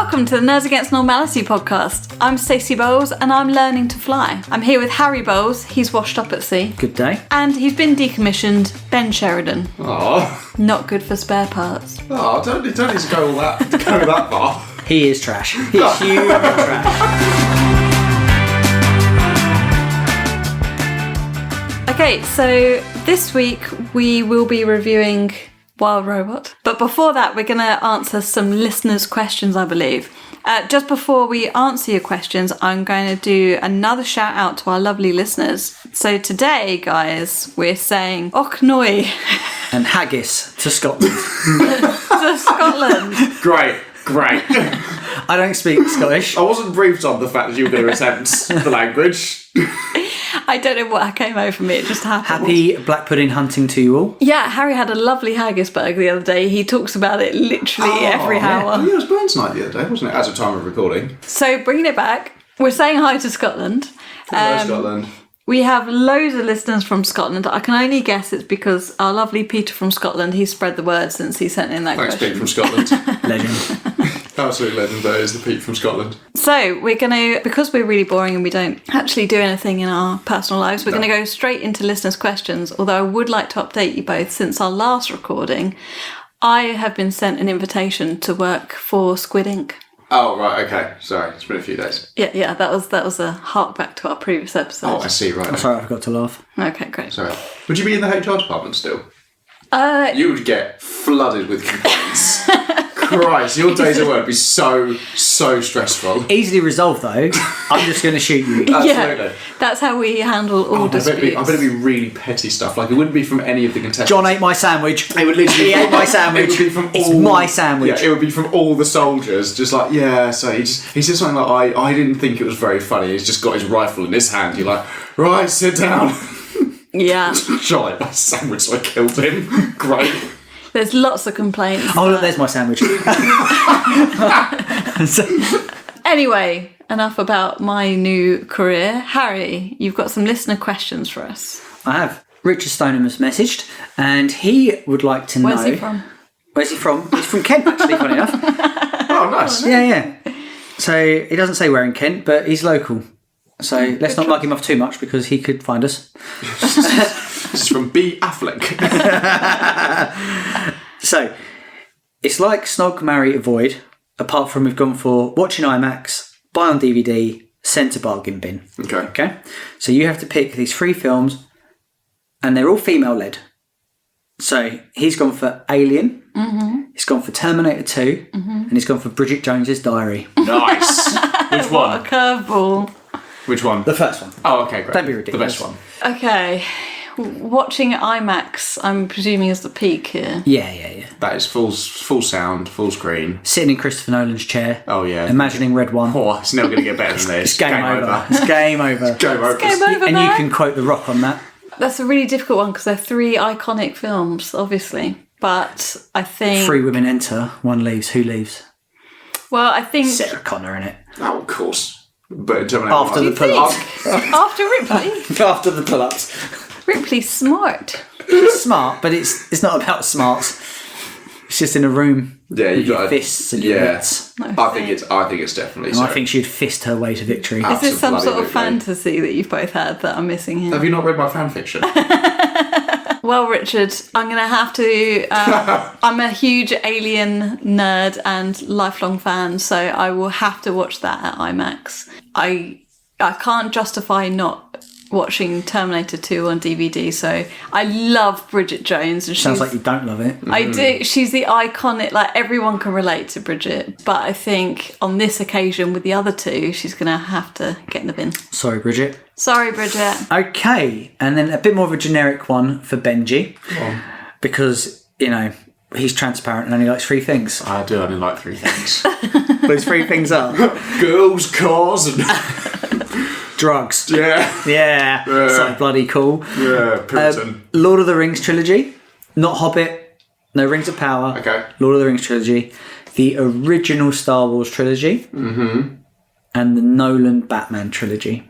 Welcome to the Nerds Against Normality podcast. I'm Stacey Bowles and I'm learning to fly. I'm here with Harry Bowles, he's washed up at sea. Good day. And he's been decommissioned, Ben Sheridan. Oh, Not good for spare parts. don't need to go that far. He is trash. He's huge trash. Okay, so this week we will be reviewing Wild Robot. But before that, we're going to answer some listeners' questions, I believe. Just before we answer your questions, I'm going to do another shout out to our lovely listeners. So today, guys, we're saying Ochnoy And haggis to Scotland. to Scotland. Great. I don't speak Scottish. I wasn't briefed on the fact that you were going to attempt the language. I don't know what came over me, it just happened. Happy black pudding hunting to you all. Yeah, Harry had a lovely haggisburg the other day. He talks about it literally every hour. Oh, yeah, it was Burns night the other day, wasn't it? As of time of recording. So bringing it back, we're saying hi to Scotland. Hello, Scotland. We have loads of listeners from Scotland. I can only guess it's because our lovely Peter from Scotland, he's spread the word since he sent in that Thanks, question. Pete from Scotland. Legend. Absolute legend, that is the Pete from Scotland. So we're going to, because we're really boring and we don't actually do anything in our personal lives, we're going to go straight into listeners' questions. Although I would like to update you both, since our last recording, I have been sent an invitation to work for Squid Ink. Oh, right, okay. Sorry, it's been a few days. Yeah, that was a hark back to our previous episode. Oh, I see, right. Sorry, I forgot to laugh. Okay, great. Sorry. Would you be in the HR department still? You would get flooded with complaints. Christ, your days at work would be so stressful. Easily resolved though. I'm just going to shoot you. Absolutely. Yeah, that's how we handle all disputes. I bet it'd be really petty stuff. Like, it wouldn't be from any of the contestants. John ate my sandwich. It would literally He ate my sandwich. It would be from It's all, my sandwich. Yeah, it would be from all the soldiers. Just like, yeah. So he said something like, I didn't think it was very funny. He's just got his rifle in his hand. You're like, right, sit down. Yeah. John ate my sandwich, so I killed him. Great. There's lots of complaints. Oh look, there's my sandwich. Anyway, enough about my new career. Harry, you've got some listener questions for us. I have. Richard Stoneham has messaged and he would like to know... Where's he from? Where's he from? He's from Kent actually, funny enough. Oh, nice. Yeah. So he doesn't say where in Kent, but he's local. So let's not mug him off too much because he could find us. This is from B. Affleck. So it's like Snog, Marry, Avoid, apart from we've gone for watching IMAX, buy on DVD, send to bargain bin. Okay. So you have to pick these 3 films and they're all female led. So he's gone for Alien, he's gone for Terminator 2, and he's gone for Bridget Jones's Diary. Nice. Which one? A curveball. Which one? The first one. Oh, okay, great. Don't be ridiculous. The best one. Okay. Watching IMAX, I'm presuming, is the peak here. Yeah. That is full sound, full screen. Sitting in Christopher Nolan's chair. Oh, yeah. Imagining Red One. Oh, it's never going to get better than this. It's game over. It's game over. Game over. Game over, And man. you can quote The Rock on that. That's a really difficult one because they're 3 iconic films, obviously. But I think... 3 women enter, 1 leaves. Who leaves? Well, I think... Sarah Connor in it. Oh, of course. But in Terminator After the pull-ups. After Ripley. After the pull-ups. Ripley's smart. It's smart, but it's not about smarts. It's just in a room Yeah, with you your got fists and your wits. I think it's definitely. And I think she'd fist her way to victory. Is this some sort of Absolutely. fantasy that you've both had that I'm missing here? Have you not read my fan fiction? Well, Richard, I'm going to have to... I'm a huge Alien nerd and lifelong fan, so I will have to watch that at IMAX. I can't justify not watching Terminator 2 on DVD, so I love Bridget Jones. And Sounds like you don't love it. I do. She's the iconic, like, everyone can relate to Bridget, but I think on this occasion with the other 2, she's going to have to get in the bin. Sorry, Bridget. Sorry, Bridget. Okay, and then a bit more of a generic one for Benji. Because, he's transparent and only likes 3 things. I do only like 3 things. Those 3 things are Girls, cars, and... drugs. Yeah. Yeah. So bloody cool. Yeah, Puritan. Lord of the Rings trilogy. Not Hobbit. No Rings of Power. Okay. Lord of the Rings trilogy. The original Star Wars trilogy. Mm-hmm. And the Nolan Batman trilogy.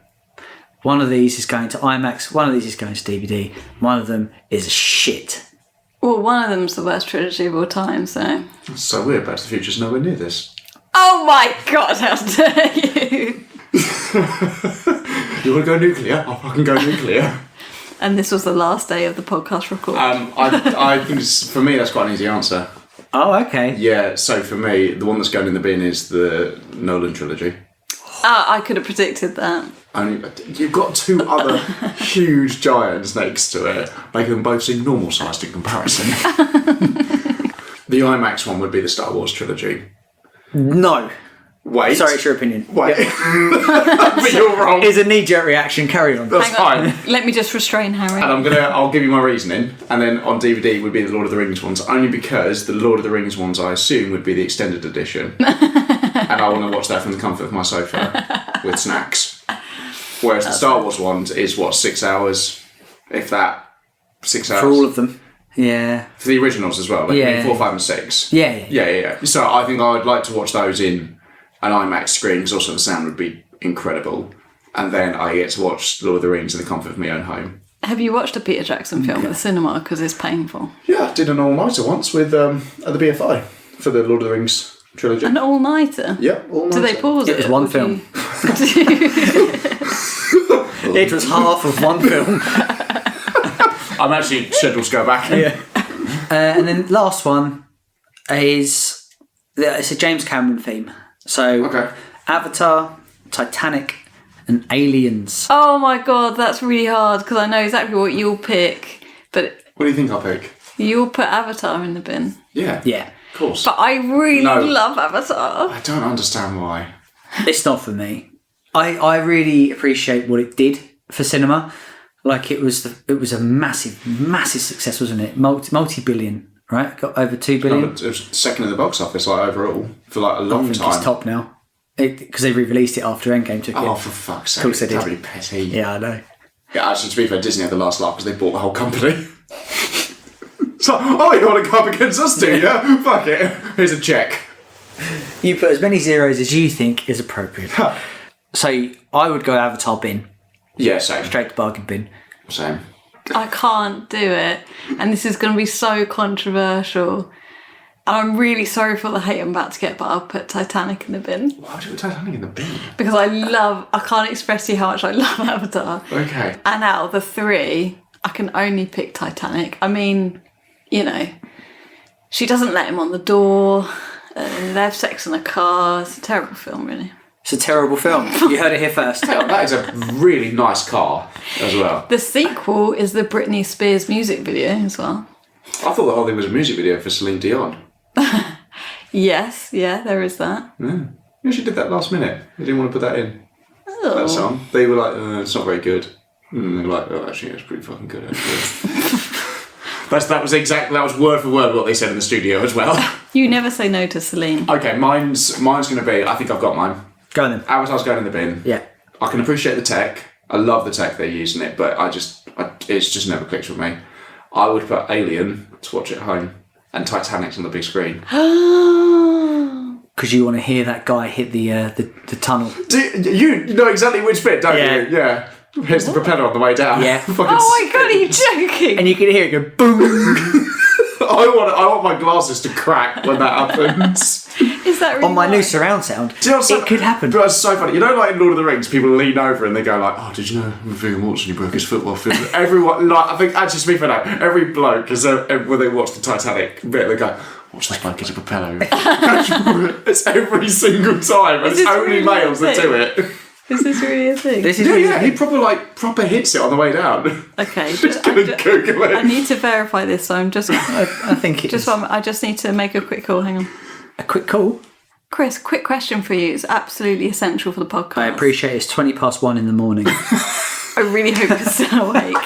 One of these is going to IMAX. One of these is going to DVD. One of them is shit. Well, one of them's the worst trilogy of all time, so... That's so weird. Back to the Future's nowhere near this. Oh my God, how dare you! You want to go nuclear? I'll fucking go nuclear. And this was the last day of the podcast record. I think for me that's quite an easy answer. Oh, okay. Yeah, so for me, the one that's going in the bin is the Nolan trilogy. I could have predicted that. You've got two other huge giants next to it, making them both seem normal sized in comparison. The IMAX one would be the Star Wars trilogy. No. Wait. Sorry, it's your opinion. Wait. But you're wrong. It's a knee-jerk reaction. Carry on. That's fine. Let me just restrain Harry. And I'll give you my reasoning, and then on DVD would be the Lord of the Rings ones, only because the Lord of the Rings ones I assume would be the extended edition, and I want to watch that from the comfort of my sofa with snacks. Whereas the Star Wars ones is 6 hours, if that, 6 hours For all of them. Yeah. For the originals as well, like 4, 5, and 6. Yeah. So I think I would like to watch those in an IMAX screen because also the sound would be incredible, and then I get to watch Lord of the Rings in the comfort of my own home. Have you watched a Peter Jackson film at the cinema? Because it's painful. Yeah, I did an all-nighter once with at the BFI for the Lord of the Rings trilogy. An all-nighter? Yeah, all-nighter. Do they pause it? It was one film. It was half of one film. I'm actually scheduled to go back. Yeah. And then last one is it's a James Cameron theme. So Avatar, Titanic, and Aliens. Oh my God, that's really hard because I know exactly what you'll pick. But what do you think I'll pick? You'll put Avatar in the bin. Yeah. Yeah. Of course. But I really love Avatar. I don't understand why. It's not for me. I really appreciate what it did for cinema. Like it was a massive success, wasn't it? Multi-billion, right? Got over 2 billion. No, it was second in the box office, like overall, for like a long time. It's top now because they re-released it after Endgame took it. Oh, for fuck's sake! Of course they did. That'd be petty. Yeah, I know. Yeah, actually, to be fair, Disney had the last laugh because they bought the whole company. So, you want to come up against us, do you? Fuck it. Here's a check. You put as many zeros as you think is appropriate. So I would go Avatar bin. Yeah, same. Straight to bargain bin. Same. I can't do it. And this is going to be so controversial. And I'm really sorry for the hate I'm about to get, but I'll put Titanic in the bin. Why would you put Titanic in the bin? Because I can't express to you how much I love Avatar. Okay. And out of the three, I can only pick Titanic. I mean, she doesn't let him on the door. They have sex in a car. It's a terrible film, really. It's a terrible film. You heard it here first. That is a really nice car as well. The sequel is the Britney Spears music video as well. I thought the whole thing was a music video for Celine Dion. Yes, yeah, there is that. Yeah, she did that last minute. They didn't want to put that in. Oh. That song. They were like, it's not very good. And they were like, actually, it's pretty fucking good, actually. That was word for word what they said in the studio as well. You never say no to Celine. Okay, mine's going to be, I think I've got mine. Go on then. Avatar's going in the bin. Yeah. I can appreciate the tech. I love the tech they're using it, but it's just never clicked with me. I would put Alien to watch at home and Titanic's on the big screen. Because you want to hear that guy hit the tunnel. You know exactly which bit, don't you? Yeah. Hits the propeller on the way down. Yeah. Oh my God, are you joking? And you can hear it go boom. I want my glasses to crack when that happens. Is that really on my new nice? surround sound? Do you know it could happen. But it's so funny. You know, like in Lord of the Rings, people lean over and they go like, "Oh, did you know Viggo Mortensen broke his foot while filming?" Everyone, like, I think actually, speak for that. Every bloke, when they watch the Titanic bit, they go, "Watch this bloke get a propeller." It's every single time, and it's only males that do it. Is this really a thing? He proper hits it on the way down. Okay, Just gonna Google it. I need to verify this, so I'm just. I think it's I just need to make a quick call. Hang on. a quick call. Chris, quick question for you. It's absolutely essential for the podcast. I appreciate it's 1:20 in the morning. I really hope you're still awake.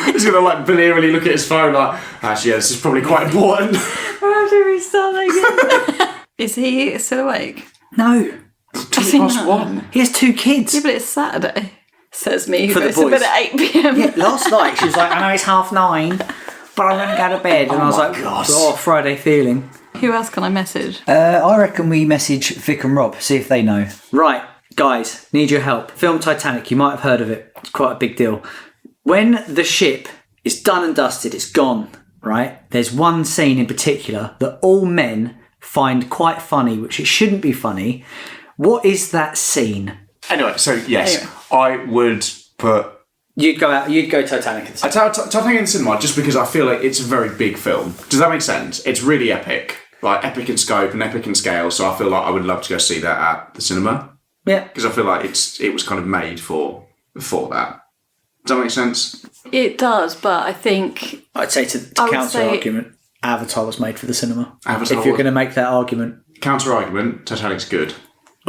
He's gonna like blearily look at his phone like, actually, yeah, this is probably quite important. I have to restart that again. Is he still awake? No. 1:20. He has 2 kids. Yeah, but it's Saturday. Says me, who For the goes to bed boys. at 8 p.m. Yeah, last night she was like, I know it's 9:30, but I'm going to go to bed. And I was like, God. oh, Friday feeling. Who else can I message? I reckon we message Vic and Rob, see if they know. Right, guys, need your help. Film Titanic, you might have heard of it. It's quite a big deal. When the ship is done and dusted, it's gone. right? There's one scene in particular that all men find quite funny, which it shouldn't be funny. What is that scene? Anyway, so yes, I would put... You'd go Titanic in the cinema. Titanic in the cinema, just because I feel like it's a very big film. Does that make sense? It's really epic. Like, epic in scope and epic in scale, so I feel like I would love to go see that at the cinema. Yeah. Because I feel like it was kind of made for that. Does that make sense? It does, but I think... I'd say to counter argument, Avatar was made for the cinema. Avatar if you're going to make that argument. Counter argument, Titanic's good.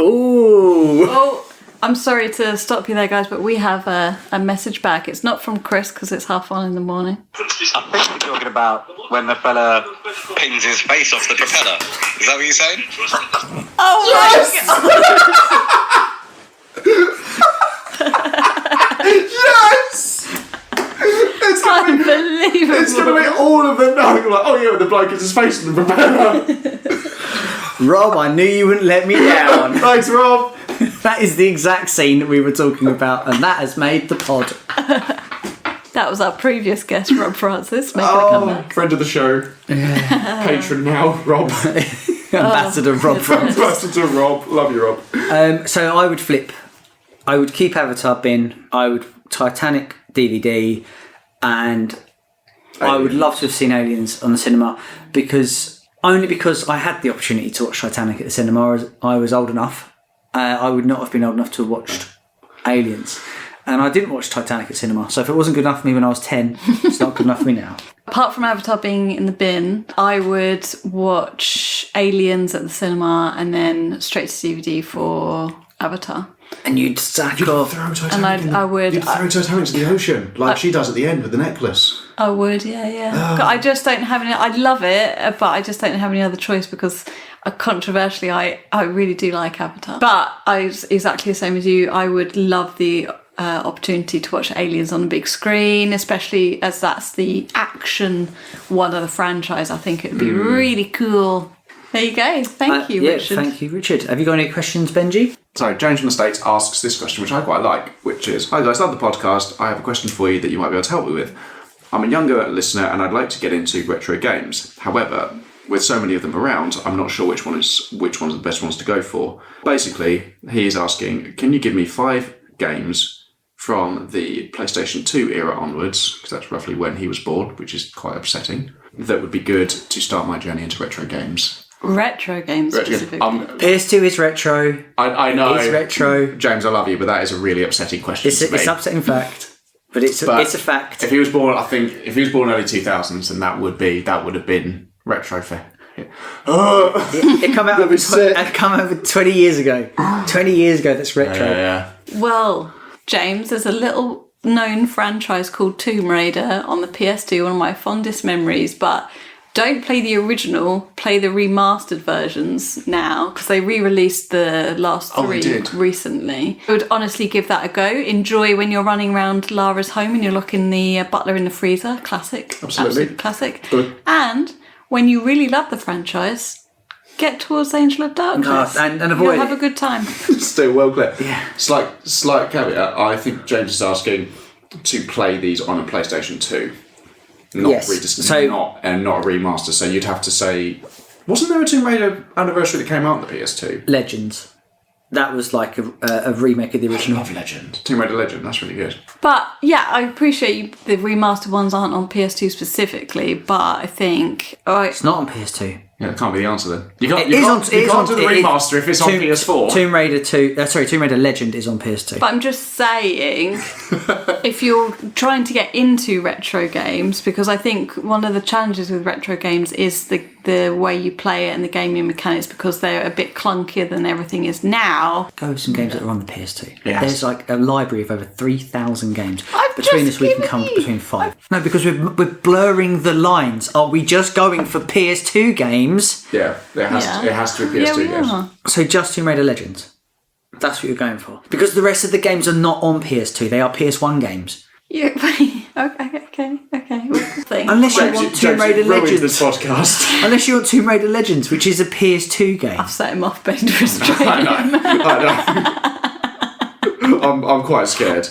Ooh. Oh, I'm sorry to stop you there, guys, but we have a message back. It's not from Chris because it's 1:30 in the morning. I think you're talking about when the fella pings his face off the propeller. Is that what you're saying? Oh yes! Yes! It's gonna unbelievable. It's going to be all of them now. You're like, oh yeah, with the bloke has his face in the propeller. Rob, I knew you wouldn't let me down. Thanks, Rob. That is the exact scene that we were talking about, and that has made the pod. That was our previous guest, Rob Francis, making a comeback. Friend of the show. Patron now, Rob. Ambassador Rob Francis. Ambassador Rob. Love you, Rob. So I would flip. I would keep Avatar bin. I would Titanic DVD, and I would love to have seen Aliens on the cinema because I had the opportunity to watch Titanic at the cinema. I was old enough. I would not have been old enough to have watched Aliens. And I didn't watch Titanic at cinema. So if it wasn't good enough for me when I was 10, it's not good enough for me now. Apart from Avatar being in the bin, I would watch Aliens at the cinema and then straight to DVD for Avatar. And you'd sack off. Throw Titanic And I would... You'd throw Titanic to the ocean, like she does at the end with the necklace. I would, yeah. I just don't have any... I love it, but I just don't have any other choice because controversially, I really do like Avatar. But I was exactly the same as you. I would love the opportunity to watch Aliens on the big screen, especially as that's the action one of the franchise. I think it would be really cool. There you go. Thank you, Richard. Thank you, Richard. Have you got any questions, Benji? So, James from the States asks this question, which I quite like, which is, hi guys, love the podcast. I have a question for you that you might be able to help me with. I'm a younger listener and I'd like to get into retro games. However, with so many of them around, I'm not sure which one's the best ones to go for. Basically, he is asking, can you give me 5 games from the PlayStation 2 era onwards, because that's roughly when he was born, which is quite upsetting, that would be good to start my journey into retro games? Retro games specifically. PS2 is retro. I know. It's retro. James, I love you, but that is a really upsetting question to me. It's an upsetting fact, but it's a fact. If he was born, if he was born early 2000s, then that would have been retro for him. It came out 20 years ago. 20 years ago, that's retro. Yeah. Well, James, there's a little known franchise called Tomb Raider on the PS2, one of my fondest memories, but don't play the original, play the remastered versions now, because they re-released the last 3 recently. I would honestly give that a go. Enjoy when you're running around Lara's home and you're locking the butler in the freezer. Classic. Absolutely. Classic. Good. And when you really love the franchise, get towards Angel of Darkness. And avoid You'll have a good time. Still well clear. Yeah. Slight caveat, I think James is asking to play these on a PlayStation 2. Not a remaster. So you'd have to say, wasn't there a Tomb Raider anniversary that came out on the PS2? Legends. That was like a remake of the original. I love Legend. Tomb Raider Legend, that's really good. But yeah, I appreciate the remastered ones aren't on PS2 specifically, but I think... It's not on PS2. Yeah, that can't be the answer then. You can't do the remaster if it's on PS4. Tomb Raider Legend is on PS2. But I'm just saying, if you're trying to get into retro games, because I think one of the challenges with retro games is the way you play it and the gaming mechanics, because they're a bit clunkier than everything is now. Go with some games that are on the PS2. Yes. There's like a library of over 3,000 games. Between us, we can come between 5. No, because we're blurring the lines. Are we just going for PS2 games? Yeah, it has to be PS2 games. So just Tomb Raider Legends. That's what you're going for. Because the rest of the games are not on PS2. They are PS1 games. Yeah, okay. Unless you want Tomb Raider Legends. This podcast. Unless you want Tomb Raider Legends, which is a PS2 game. I've set him off, dangerous. I know. I'm quite scared.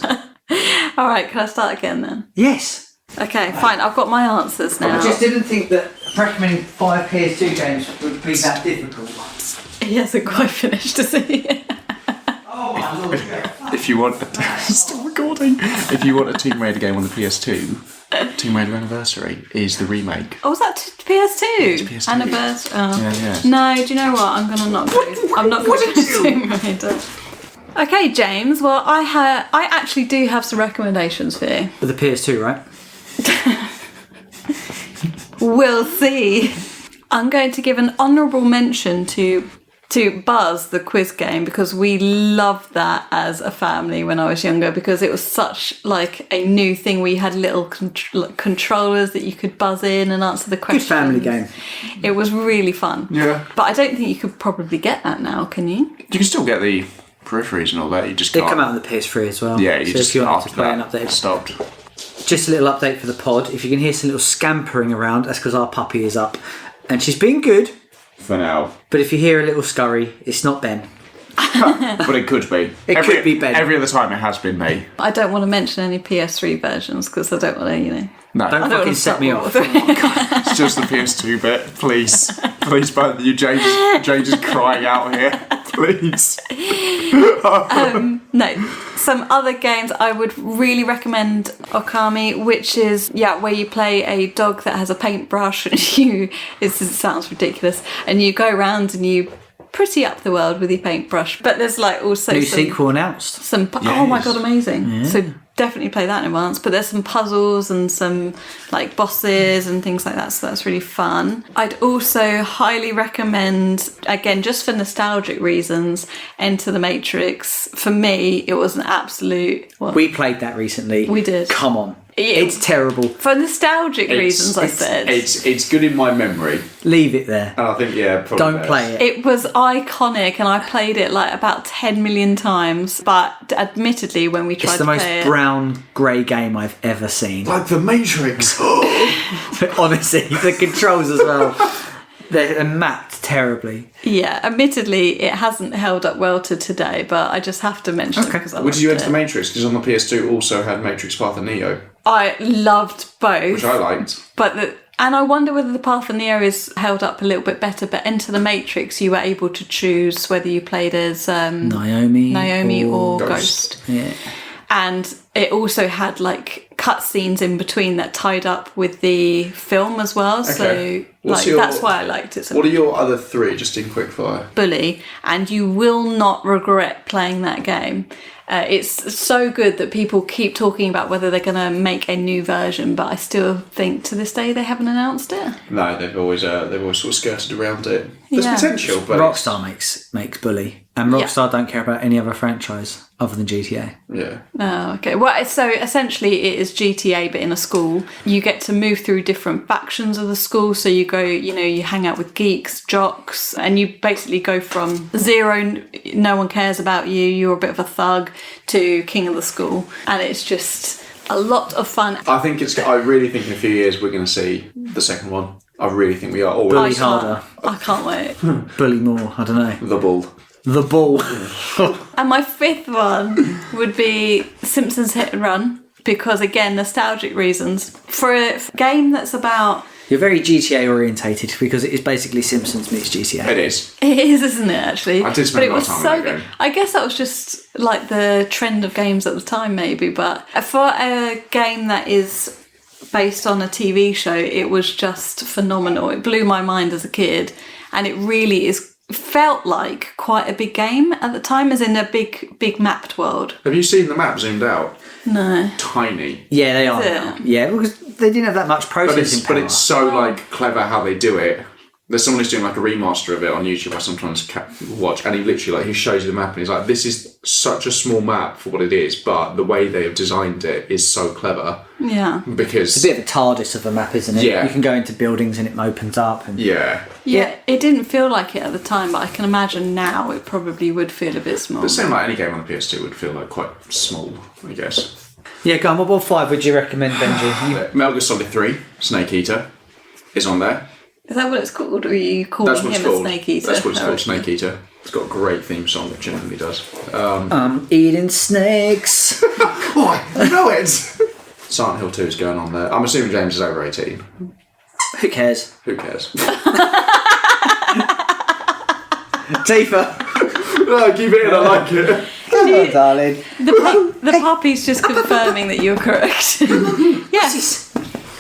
All right, can I start again then? Yes. Okay, fine. I've got my answers now. I just didn't think that recommending 5 PS2 games would be that difficult. He hasn't quite finished, has he? Oh my lord. If you want, still recording. If you want a Tomb Raider game on the PS2, Tomb Raider Anniversary is the remake. Oh, was that PS2? It's PS2. Anniversary. Oh. Yeah. No, do you know what? I'm gonna not go. I'm not going to Tomb Raider. Okay, James. Well, I actually do have some recommendations for you. For the PS2, right? We'll see. I'm going to give an honourable mention to Buzz, the quiz game, because we loved that as a family when I was younger, because it was such like a new thing. We had little controllers that you could buzz in and answer the questions. Good family game. It was really fun. Yeah. But I don't think you could probably get that now, can you? You can still get the peripheries and all that. You just They can't. come out on the PS3 as well. Yeah, you so just if you want after to play an that update. stopped. Just a little update for the pod. If you can hear some little scampering around, that's because our puppy is up. And she's been good. For now. But if you hear a little scurry, it's not Ben. But it could be. It could be Ben. Every other time it has been me. I don't want to mention any PS3 versions because I don't want to, No. Don't fucking wanna set me start off. It's just the PS2 bit. Please. Please, both of you. James is crying out here. Please. No, some other games I would really recommend Okami, which is where you play a dog that has a paintbrush and it sounds ridiculous, and you go around and you pretty up the world with your paintbrush. But there's like also New some sequel announced. oh my god, amazing. So definitely play that in advance. But there's some puzzles and some like bosses and things like that, so that's really fun. I'd also highly recommend, again just for nostalgic reasons, Enter the Matrix. For me it was an absolute We played that recently. We did. Come on. It's terrible. For nostalgic reasons, I said. It's good in my memory. Leave it there. And I think, probably Don't best. play it. It was iconic and I played it like about 10 million times, but admittedly when we tried It's the to most play brown, grey game I've ever seen. Like the Matrix. Honestly, the controls as well. They're mapped terribly. Yeah, admittedly, it hasn't held up well to today, but I just have to mention it because I Would you loved enter the it. Matrix? Because on the PS2 also had Matrix Path of Neo, I loved both. which I liked. And I wonder whether the Path of Neo is held up a little bit better, but Enter the Matrix, you were able to choose whether you played as Naomi or Ghost. Yeah. And it also had like cutscenes in between that tied up with the film as well. Okay. So that's why I liked it so What much. are your other three, just in quick fire? Bully, and you will not regret playing that game. It's so good that people keep talking about whether they're going to make a new version, but I still think to this day they haven't announced it. No, they've always sort of skirted around it. There's Yeah. potential, but Rockstar makes Bully. And Rockstar don't care about any other franchise other than GTA. yeah. Oh, okay. Well, so essentially it is GTA, but in a school. You get to move through different factions of the school. So you go, you hang out with geeks, jocks, and you basically go from zero, no one cares about you, you're a bit of a thug, to king of the school. And it's just a lot of fun. I really think in a few years we're going to see the second one. I really think we are. Or Bully harder. I can't wait. Bully more. I don't know. the Bull. The Ball. And my fifth one would be Simpsons Hit and Run, because again, nostalgic reasons. For a game that's about... You're very GTA orientated because it is basically Simpsons meets GTA. It is. It is, isn't it, actually? I did spend but it a lot was of time so with that good. game. I guess that was just like the trend of games at the time, maybe. But for a game that is based on a TV show, it was just phenomenal. It blew my mind as a kid. And it really felt like quite a big game at the time, as in a big mapped world. Have you seen the map zoomed out? No. Tiny. Yeah, they are. it? Yeah, because they didn't have that much processing But power. it's so like clever how they do it. There's someone who's doing like a remaster of it on YouTube I sometimes watch, and he literally he shows you the map and he's like, this is such a small map for what it is, but the way they have designed it is so clever. Yeah. Because It's a bit of a TARDIS of a map, isn't it? Yeah. You can go into buildings and it opens up. And yeah. Yeah, it didn't feel like it at the time, but I can imagine now it probably would feel a bit small. The same like any game on the PS2 would feel like quite small, I guess. Yeah, go on. What 5 would you recommend, Benji? Metal Gear Solid 3, Snake Eater, is on there. Is that what it's called? Or are you calling That's what him it's a called. snake eater? That's what it's Oh, called, Snake Eater. It's got a great theme song, it genuinely does. Eating snakes. Oh, I know it! Silent Hill 2 is going on there. I'm assuming James is over 18. Who cares? Who cares? Tifa. No, keep it in, I like it. Come on, darling. The puppy's just confirming that you're correct. Yes,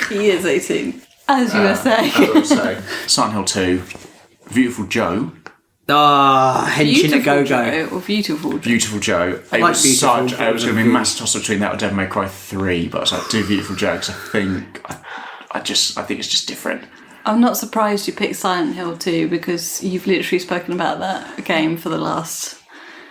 he is 18. As you were saying. As I was saying. Silent Hill 2, Beautiful Joe. Henshin a Go-Go. Joe or Beautiful Joe? Beautiful Joe. It like was Beautiful such. Joe. It was going to be a massive toss between that or Devil May Cry 3, but I was like, do Beautiful Joe because I think it's just different. I'm not surprised you picked Silent Hill 2 because you've literally spoken about that game for the last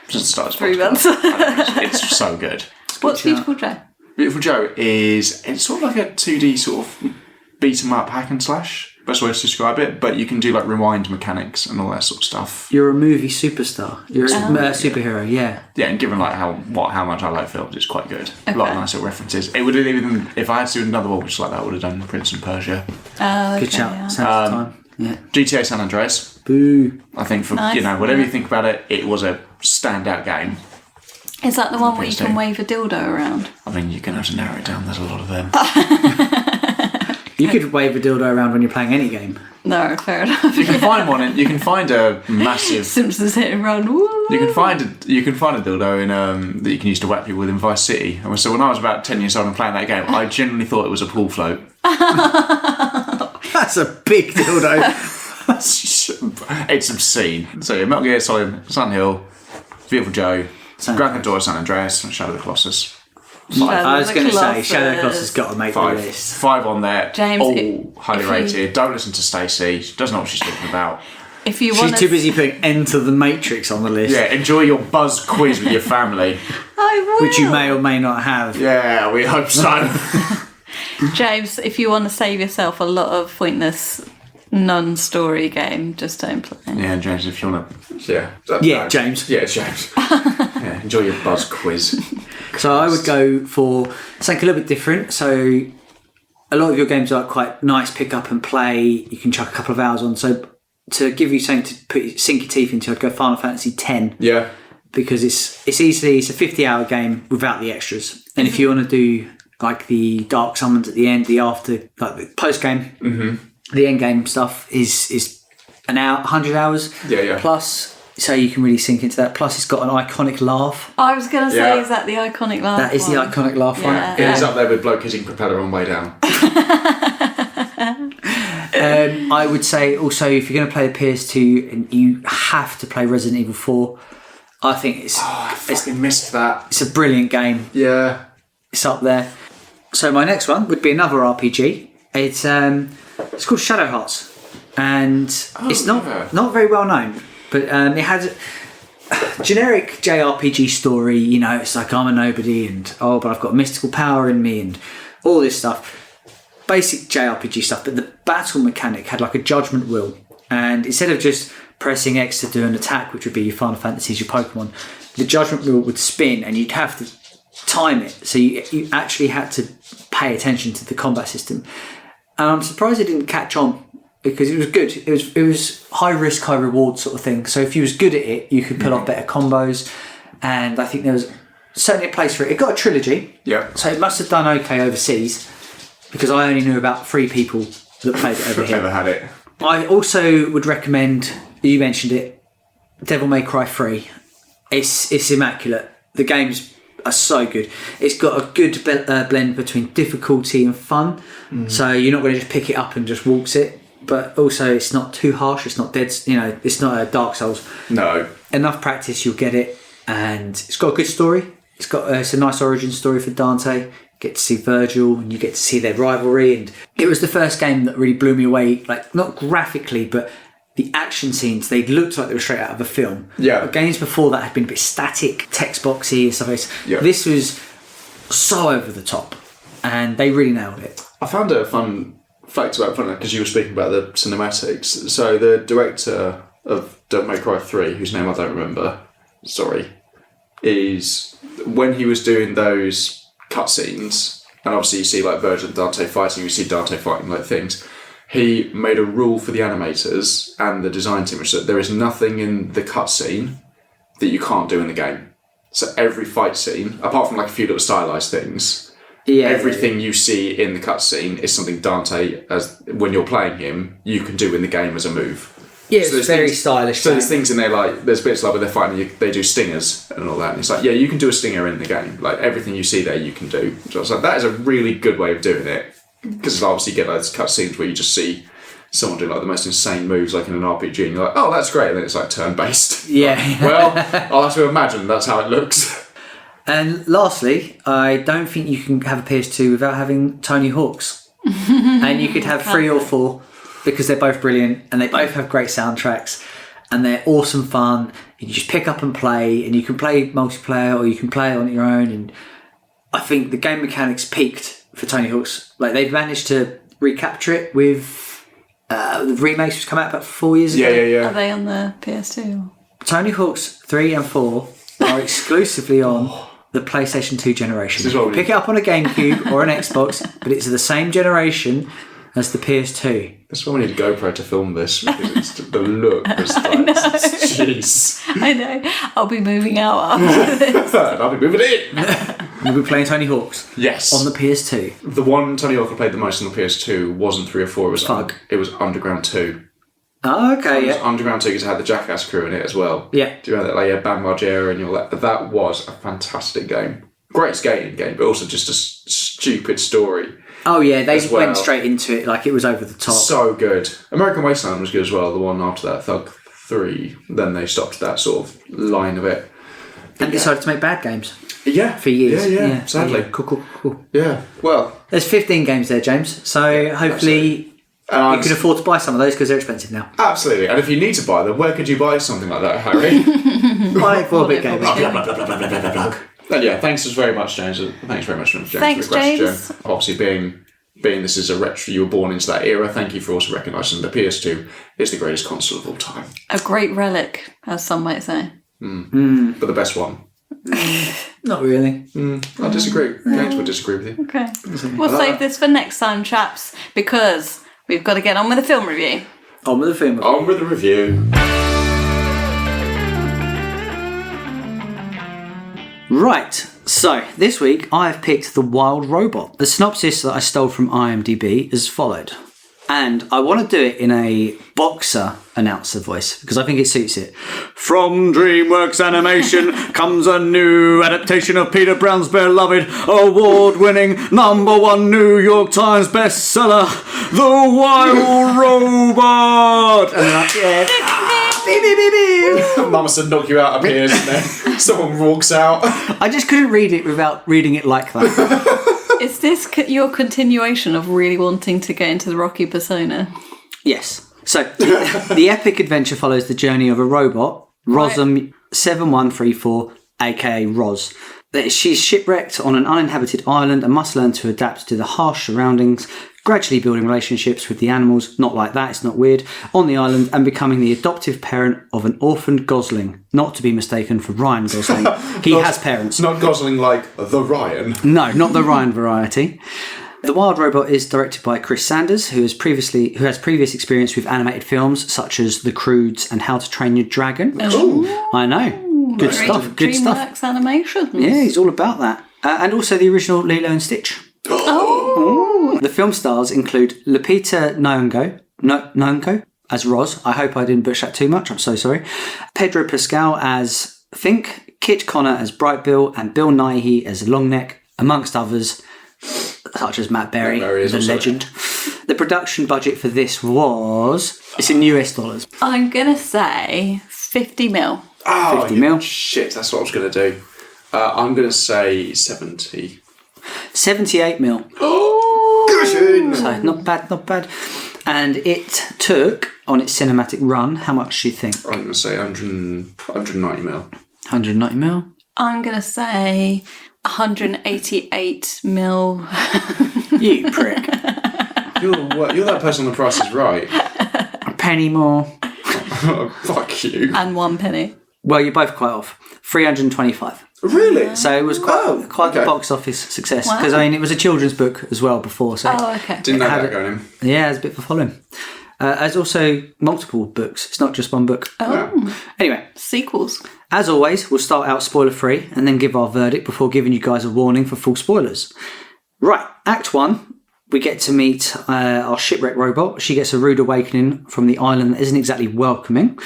Since the start of 3 months. it's so good. What's Beautiful Joe? Beautiful Joe it's sort of like a 2D sort of beat 'em up hack and slash. Best way to describe it, but you can do like rewind mechanics and all that sort of stuff. You're a movie superstar. You're a superhero, yeah. Yeah, and given like how much I like films, it's quite good. A lot of nice little references. It would have even if I had to do another one which like that, I would have done Prince and Persia. Good shout. Yeah. Sounds of time. Yeah. GTA San Andreas. Boo. I think for Nice, whatever you think about it, it was a standout game. Is that the one where you Interesting. can wave a dildo around? I mean, you're gonna have to narrow it down. There's a lot of them. You could wave a dildo around when you're playing any game. No, fair enough. You can find one. You can find a massive. Simpsons hitting around. Woo! You can find a dildo in that you can use to whack people with in Vice City. And so when I was about 10 years old and playing that game, I genuinely thought it was a pool float. That's a big dildo. It's obscene. So yeah, Metal Gear Solid, Silent Hill, Beautiful Joe, Grand Theft Auto San Andreas, and Shadow of the Colossus. I was going to say, Colossus. Shadow of the Colossus has got to make the list. 5 on there. James, all highly rated. Don't listen to Stacey. She doesn't know what she's talking about. If you She's want too busy putting Enter the Matrix on the list, Yeah, enjoy your buzz quiz with your family. I will. which you may or may not have. Yeah, we hope so. James, if you want to save yourself a lot of pointless non-story game, just don't play. Yeah, James, if you want to... Yeah, James. Yeah, James. Yeah, enjoy your buzz quiz. So I would go for something a little bit different. So a lot of your games are quite nice, pick up and play. You can chuck a couple of hours on. So to give you something to sink your teeth into, I'd go Final Fantasy X. Yeah. Because it's a 50-hour game without the extras. And if you want to do like the Dark Summons at the end, the post game, the end game stuff is an hour, 100 hours. Yeah. Plus, so you can really sink into that. Plus, it's got an iconic laugh. I was going to say, is that the iconic laugh? That is the iconic laugh one. Yeah. It is up there with bloke hitting propeller on way down. I would say also, if you're going to play the PS2 and you have to play Resident Evil 4, I think I fucking missed that. it's a brilliant game. Yeah. It's up there. So my next one would be another RPG. It's called Shadow Hearts, and it's not very well known, but it had a generic JRPG story. You know, it's like I'm a nobody, and but I've got mystical power in me, and all this stuff. Basic JRPG stuff, but the battle mechanic had like a judgment wheel, and instead of just pressing X to do an attack, which would be your Final Fantasies, your Pokemon, the judgment wheel would spin, and you'd have to time it. So you actually had to pay attention to the combat system. And I'm surprised it didn't catch on because it was good. It was high risk, high reward sort of thing. So if you was good at it, you could pull off better combos. And I think there was certainly a place for it. It got a trilogy. Yeah. So it must have done okay overseas because I only knew about 3 people that played it over here. Never had it. I also would recommend, you mentioned it, Devil May Cry 3. It's immaculate. The games are so good. It's got a good blend between difficulty and fun. So you're not going to just pick it up and just waltz it, but also it's not too harsh. It's not dead. It's not a Dark Souls. No. Enough practice, you'll get it, and it's got a good story. It's a nice origin story for Dante. You get to see Virgil, and you get to see their rivalry. And it was the first game that really blew me away. Like not graphically, but the action scenes, they looked like they were straight out of a film. Yeah. But games before that had been a bit static, text boxy and stuff. Yeah. This was so over the top, and they really nailed it. I found a fun fact about it because you were speaking about the cinematics. So the director of Devil May Cry 3, whose name I don't remember, is when he was doing those cutscenes, and obviously you see like Virgil and Dante fighting, you see Dante fighting like things. He made a rule for the animators and the design team, which is that there is nothing in the cutscene that you can't do in the game. So every fight scene, apart from like a few little stylized things, everything you see in the cutscene is something Dante, as when you're playing him, you can do in the game as a move. Yeah, it's very stylish. So there's things in there like, there's bits like where they're fighting, they do stingers and all that. And it's like, yeah, you can do a stinger in the game. Like everything you see there, you can do. So I was like, that is a really good way of doing it. Because obviously you get those cutscenes where you just see someone do like the most insane moves like in an RPG and you're like, oh, that's great. And then it's like turn-based. Yeah. Like, well, I'll have to imagine that's how it looks. And lastly, I don't think you can have a PS2 without having Tony Hawk's. And you could have 3 or 4 because they're both brilliant and they both have great soundtracks and they're awesome fun. You just pick up and play and you can play multiplayer or you can play on your own. And I think the game mechanics peaked for Tony Hawk's. Like they've managed to recapture it with the remakes which come out about 4 years ago. Yeah. Are they on the PS2? Tony Hawk's 3 and 4 are exclusively on the PlayStation 2 generation. Pick it up on a GameCube or an Xbox, but it's the same generation as the PS2. That's why we need a GoPro to film this, because it's the look was like, jeez. I know. I'll be moving out after this. And I'll be moving in. We'll be playing Tony Hawk's. Yes. On the PS2. The one Tony Hawk I played the most on the PS2 wasn't 3 or 4, it was Fug. It was Underground 2. Oh, okay, It was yeah. Underground 2 because it had the Jackass crew in it as well. Yeah. Do you remember that? Like, yeah, Bam Margera and all that. That was a fantastic game. Great skating game, but also just a stupid story. Oh, yeah, they as well. went straight into it like it was over the top. So good. American Wasteland was good as well, the one after that, Thug 3. Then they stopped that sort of line of it. And decided to make bad games Yeah. for years. Yeah, sadly. Yeah. Cool. Yeah, well. There's 15 games there, James. So hopefully you can afford to buy some of those because they're expensive now. Absolutely. And if you need to buy them, where could you buy something like that, Harry? Buy 4-bit games. And yeah, thanks very much, James. Thanks very much, James, Thanks, for the question. James. Obviously, being this is a retro, you were born into that era. Thank you for also recognising the PS2 is the greatest console of all time. A great relic, as some might say. But the best one. Not really. I disagree. James would disagree with you. Okay. We'll save this for next time, chaps, because we've got to get on with the film review. On with the film. On with the review. Right, so this week I've picked The Wild Robot. The synopsis that I stole from IMDb is followed. And I want to do it in a boxer announcer voice because I think it suits it. From DreamWorks Animation comes a new adaptation of Peter Brown's beloved, award-winning, #1 New York Times bestseller, The Wild Robot. And then beep, beep, beep, beep. Mama said knock you out appears and then someone walks out. I just couldn't read it without reading it like that. Is this your continuation of really wanting to get into the Rocky persona? Yes. So, the epic adventure follows the journey of a robot, Rosam 7134, aka Roz. She's shipwrecked on an uninhabited island and must learn to adapt to the harsh surroundings, gradually building relationships with the animals, not like that, it's not weird, on the island and becoming the adoptive parent of an orphaned Gosling, not to be mistaken for Ryan Gosling. He has parents. Not Gosling like the Ryan. No, not the Ryan variety. The Wild Robot is directed by Chris Sanders, who has previous experience with animated films such as The Croods and How to Train Your Dragon. Oh. I know. Good stuff. Good stuff. DreamWorks Animations. Yeah, he's all about that. And also the original Lilo and Stitch. Oh. The film stars include Lupita Nyong'o as Roz. I hope I didn't butcher that too much. I'm so sorry. Pedro Pascal as Fink, Kit Connor as Bright Bill, and Bill Nighy as Longneck, amongst others, such as Matt Berry, the legend. The production budget for this was... It's in US dollars. I'm going to say 50 mil. Oh, 50 mil. Shit, that's what I was going to do. I'm going to say 70. 78 mil. Good. So not bad. And it took, on its cinematic run, how much do you think? I'm going to say 190 mil. 190 mil. I'm going to say 188 mil. You prick. You're that person on The Price is Right. A penny more. Fuck you. And 1 penny. Well, you're both quite off. 325. Really? So it was quite a box office success. Because, I mean, it was a children's book as well before. So Oh, okay. Didn't know that going in. yeah, there's a bit of a following. There's also multiple books. It's not just one book. Oh. Anyway, Sequels. as always, we'll start out spoiler-free and then give our verdict before giving you guys a warning for full spoilers. Right, Act 1, we get to meet our shipwreck robot. She gets a rude awakening from the island that isn't exactly welcoming.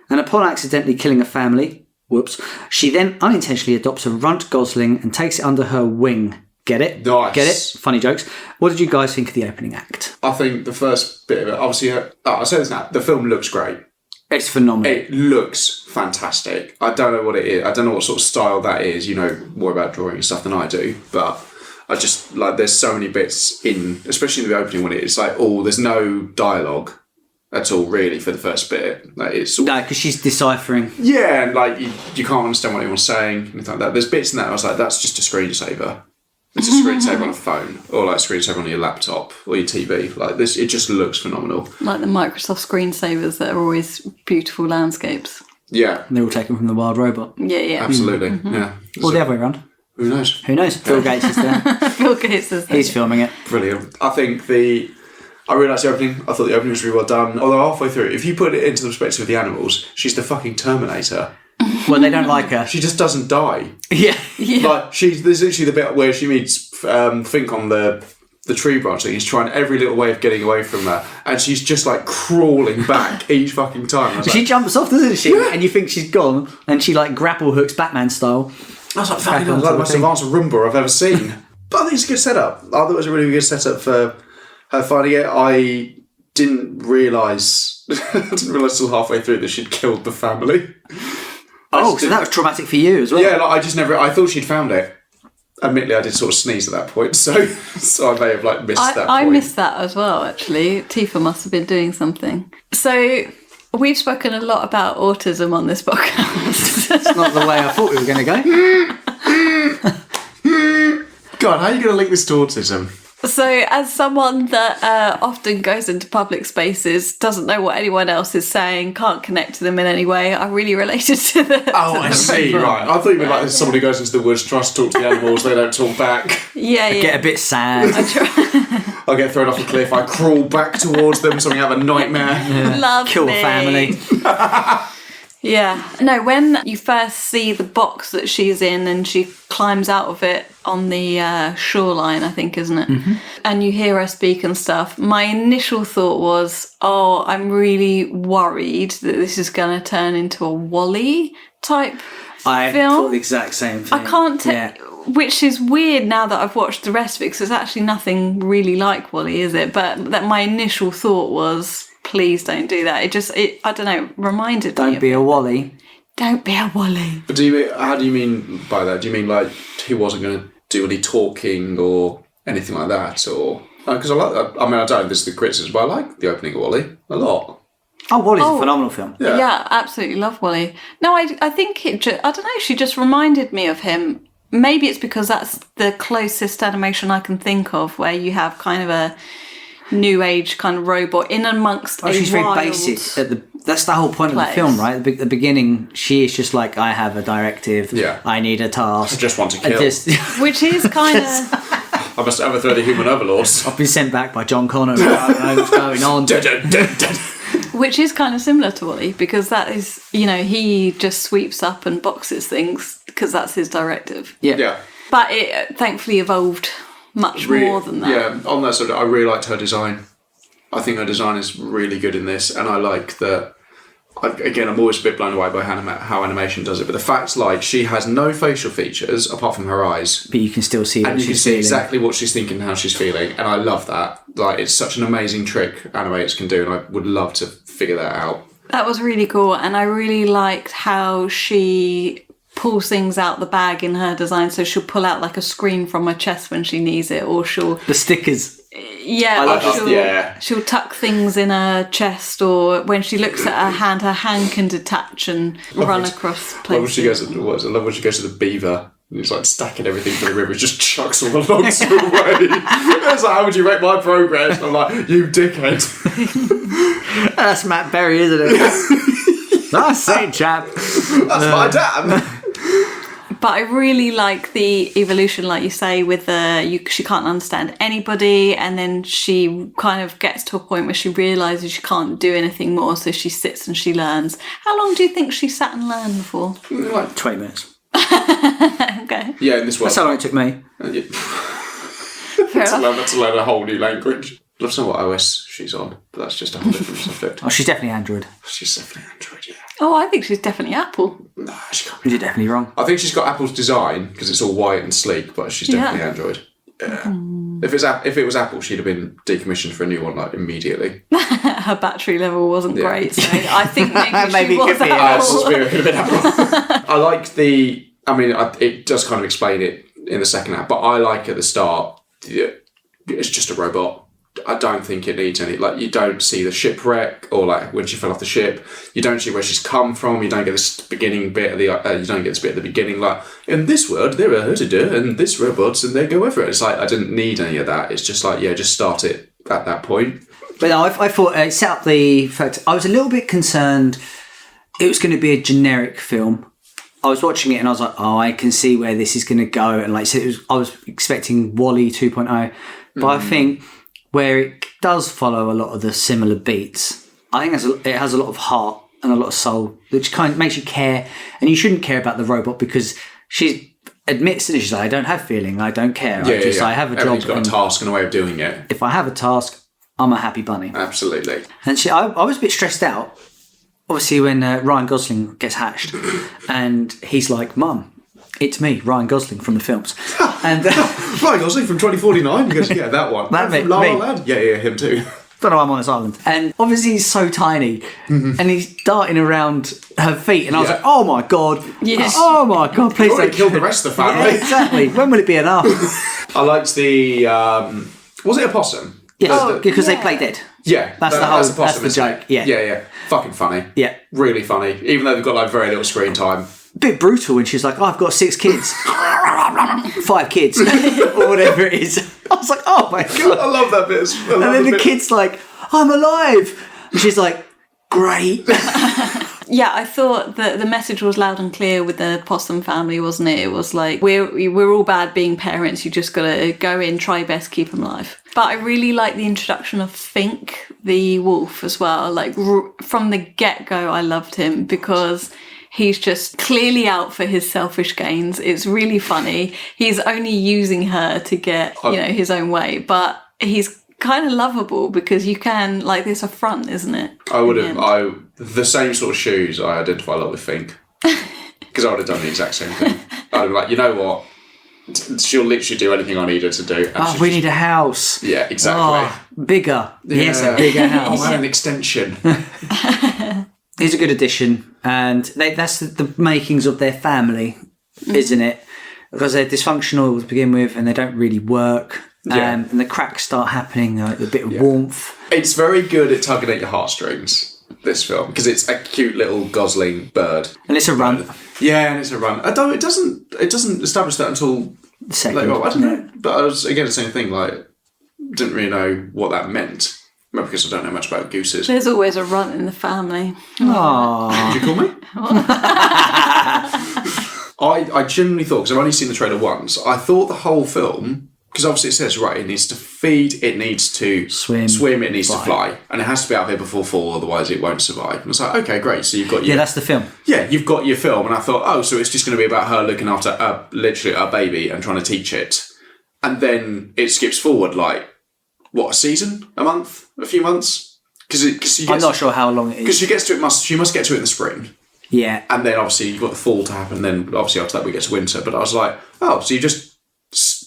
And upon accidentally killing a family, whoops, she then unintentionally adopts a runt gosling and takes it under her wing. Get it? Nice. Get it? Funny jokes. What did you guys think of the opening act? I think the first bit of it, obviously, I'll say this now, the film looks great. It's phenomenal. It looks fantastic. I don't know what it is. I don't know what sort of style that is. You know more about drawing and stuff than I do, but I just, like, there's so many bits in, especially in the opening when it's like, there's no dialogue at all, really, for the first bit. Like, it's No, because she's deciphering. Yeah, and like you can't understand what anyone's saying, anything like that. There's bits in that I was like, that's just a screensaver. It's a screensaver on a phone, or like a screensaver on your laptop or your TV. Like this, it just looks phenomenal. Like the Microsoft screensavers that are always beautiful landscapes. Yeah, And they're all taken from the Wild Robot. Yeah. absolutely. Yeah, Or the other way around. who knows? Who knows? Bill Gates is there. Bill Gates is there. He's filming it. Brilliant. I really liked the opening. I thought the opening was really well done. Although halfway through, if you put it into the perspective of the animals, she's the fucking Terminator. Well, they don't like her. She just doesn't die. Yeah. Like there's literally the bit where she meets Fink on the tree branch thing. He's trying every little way of getting away from her, and she's just like crawling back each fucking time. I was She like, jumps off, doesn't she? Yeah. And you think she's gone, and she like grapple hooks Batman style. I was like, fucking hell, that's the most advanced Roomba I've ever seen. But I think it's a good setup. I thought it was a really good setup for her finding it. I didn't realise until halfway through that she'd killed the family. So that was traumatic for you as well. Yeah, like I thought she'd found it. Admittedly, I did sort of sneeze at that point, so I may have like missed that point. I missed that as well, actually. Tifa must have been doing something. So we've spoken a lot about autism on this podcast. It's not the way I thought we were going to go. God, how are you going to link this to autism? So as someone that often goes into public spaces, doesn't know what anyone else is saying, can't connect to them in any way, I really related to the I see, right. I thought you meant like someone who goes into the woods, tries to talk to the animals, they don't talk back. Yeah. Get a bit sad. I get thrown off a cliff, I crawl back towards them, so I have a nightmare. Love Kill me. a family. Yeah. No, when you first see the box that she's in and she climbs out of it on the shoreline, I think, isn't it? Mm-hmm. And you hear her speak and stuff, my initial thought was, I'm really worried that this is going to turn into a Wall-E type I film. thought the exact same thing. I can't which is weird now that I've watched the rest of it, because it's actually nothing really like Wall-E, is it? But that my initial thought was, please don't do that. I don't know, reminded me. Don't be a Wall-E. Don't be a Wall-E. But how do you mean by that? Do you mean like he wasn't going to do any talking or anything like that? Or because I like that. I mean, I don't know, this is the criticism, but I like the opening of Wall-E a lot. Oh, Wall-E's a phenomenal film. Yeah, absolutely love Wall-E. No, I think I don't know, she just reminded me of him. Maybe it's because that's the closest animation I can think of where you have kind of a new age kind of robot in amongst a she's wild very basic. That's the whole point of the film, right? At the beginning, she is just like, I have a directive. Yeah. I need a task. I just want to kill. Which is kind of... I must overthrow the human overlords. I've been sent back by John Connor. I don't know what's going on. Which is kind of similar to Wall-E, because that is, he just sweeps up and boxes things because that's his directive. Yeah. But it thankfully evolved much more than that. Yeah, on that subject, I really liked her design. I think her design is really good in this, and I like that. Again, I'm always a bit blown away by how animation does it, but the fact, like, she has no facial features apart from her eyes. But you can still see and you can see exactly what she's thinking and how she's feeling, and I love that. Like, it's such an amazing trick animators can do, and I would love to figure that out. That was really cool, and I really liked how she pulls things out the bag in her design. So she'll pull out like a screen from her chest when she needs it, or the stickers. She'll tuck things in her chest, or when she looks at her hand can detach and run across places. I love when she goes to the beaver and he's like stacking everything for the river, just chucks all the logs away. It's like, how would you rate my progress? And I'm like, you dickhead. That's Matt Berry, isn't it? That's Saint chap. That's my dad. But I really like the evolution, like you say, with she can't understand anybody, and then she kind of gets to a point where she realises she can't do anything more, so she sits and she learns. How long do you think she sat and learned for? Like 20 minutes. Okay. Yeah, in this world. That's how long it took me. Fair enough. to learn a whole new language. I'd love to know what OS she's on, but that's just a whole different subject. Oh, she's definitely Android. She's definitely Android, yeah. Oh, I think she's definitely Apple. No, she can't be. You're definitely wrong. I think she's got Apple's design because it's all white and sleek, but she's definitely Android. Yeah. If it was Apple, she'd have been decommissioned for a new one like immediately. Her battery level wasn't great, so I think maybe she was could be Apple. It could have been Apple. I like the. I mean, it does kind of explain it in the second act, but I like at the start. It's just a robot. I don't think it needs any. Like, you don't see the shipwreck or like when she fell off the ship. You don't see where she's come from. You don't get this beginning bit of the. You don't get this bit at the beginning. Like, in this world, there are Hertida and this robots, and they go everywhere. It's like I didn't need any of that. It's just like just start it at that point. But no, I thought it set up the fact. I was a little bit concerned it was going to be a generic film. I was watching it and I was like, oh, I can see where this is going to go. And like I said, I was expecting WALL-E 2.0. But I think where it does follow a lot of the similar beats, I think it has a lot of heart and a lot of soul, which kind of makes you care. And you shouldn't care about the robot because she admits that she's like, I don't have feeling, I don't care. I have a job. Everybody's got a task and a way of doing it. If I have a task, I'm a happy bunny. Absolutely. And I was a bit stressed out, obviously, when Ryan Gosling gets hatched. And he's like, Mum, it's me, Ryan Gosling from the films. And Ryan Gosling from 2049? He goes, yeah, that one. That from La La Land? Yeah, him too. Don't know why I'm on this island. And obviously he's so tiny and he's darting around her feet. And I was like, oh my God. Yes. Oh my God, please don't kill the rest of the family. Yeah, exactly. When will it be enough? I liked the... was it a possum? Yes, because they play dead. Yeah. That's possum, the joke. Yeah. Yeah. Fucking funny. Yeah. Really funny. Even though they've got like very little screen time. A bit brutal when she's like, oh, I've got 6 kids. 5 kids. Or whatever it is. I was like, oh my God. I love that bit. And then the kid's like, I'm alive. And she's like, great. Yeah, I thought that the message was loud and clear with the possum family, wasn't it? It was like, we're all bad being parents. You just got to go in, try your best, keep them alive. But I really like the introduction of Fink, the wolf, as well. Like, from the get-go, I loved him because he's just clearly out for his selfish gains. It's really funny. He's only using her to get, his own way. But he's kind of lovable because you can, like, there's a front, isn't it? I would have, the same sort of shoes, I identify a lot with Fink. Because I would have done the exact same thing. I'd be like, you know what? She'll literally do anything I need her to do. Oh, we need a house. Yeah, exactly. Oh, bigger. Yeah. Yes, a bigger house. I want an extension. He's a good addition. And that's the makings of their family, isn't it? Because they're dysfunctional to begin with and they don't really work. And the cracks start happening, a bit of warmth. It's very good at tugging at your heartstrings, this film, because it's a cute little Gosling bird. And it's a run. Yeah, and it's a run. Although it doesn't establish that until the second. Later on. I don't know. But I was, again, the same thing, like, didn't really know what that meant. Maybe because I don't know much about gooses. There's always a runt in the family. Aww. Did you call me? I genuinely thought, because I've only seen the trailer once, I thought the whole film, because obviously it says, right, it needs to feed, it needs to swim, it needs to fly, and it has to be out here before fall, otherwise it won't survive. And it's like, okay, great, so you've got your... Yeah, that's the film. Yeah, you've got your film, and I thought, oh, so it's just going to be about her looking after literally a baby and trying to teach it. And then it skips forward, like, what, a season? A month? A few months? I'm not sure how long it is. Because she must get to it in the spring. Yeah. And then obviously you've got the fall to happen, then obviously after that we get to winter. But I was like, oh, so you just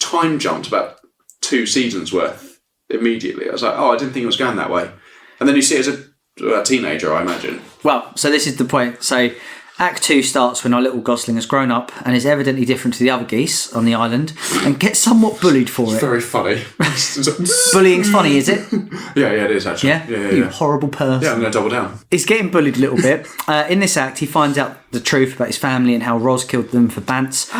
time jumped about 2 seasons worth immediately. I was like, oh, I didn't think it was going that way. And then you see it as a teenager, I imagine. Well, so this is the point. So Act 2 starts when our little Gosling has grown up and is evidently different to the other geese on the island and gets somewhat bullied for it. Very funny. Bullying's funny, is it? Yeah, it is actually. Yeah? You horrible person. Yeah, I'm going to double down. He's getting bullied a little bit. In this act, he finds out the truth about his family and how Roz killed them for bants,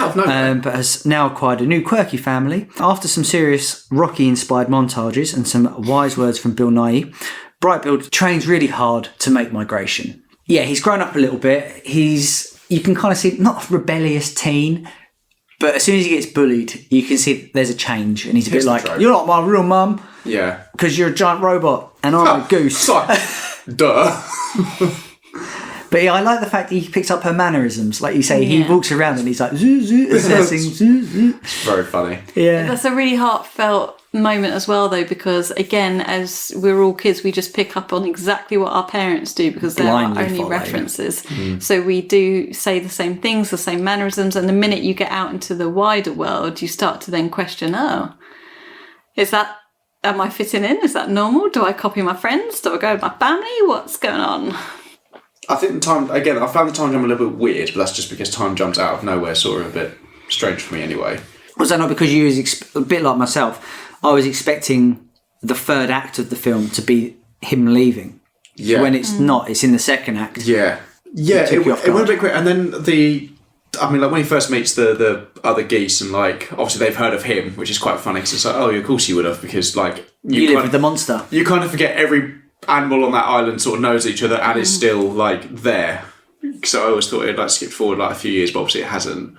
but has now acquired a new quirky family. After some serious Rocky-inspired montages and some wise words from Bill Nighy, Brightfield trains really hard to make migration. Yeah, he's grown up a little bit. You can kind of see, not a rebellious teen, but as soon as he gets bullied, you can see there's a change. And he's a bit like, you're not my real mum. Yeah. Because you're a giant robot and I'm a goose. Duh. But yeah, I like the fact that he picks up her mannerisms. Like you say, he walks around and he's like, zoo, zoo, assessing, zoo, zoo. It's very funny. Yeah. That's a really heartfelt moment as well, though, because again, as we're all kids, we just pick up on exactly what our parents do because they're our Blindly only follow. references. So we do say the same things, the same mannerisms, and the minute you get out into the wider world, you start to then question, am I fitting in? Is that normal? Do I copy my friends? Do I go with my family? What's going on? I think I found the time jump a little bit weird, but that's just because time jumps out of nowhere, sort of a bit strange for me anyway. Was that not because you was a bit like myself? I was expecting the third act of the film to be him leaving. Yeah. When it's not, it's in the second act. Yeah. Yeah, it went a bit quick. And then when he first meets the other geese and, like, obviously they've heard of him, which is quite funny because it's like, oh, of course you would have because, like... You live with the monster. You kind of forget every animal on that island sort of knows each other and is still, like, there. So I always thought it, like, skipped forward, like, a few years, but obviously it hasn't.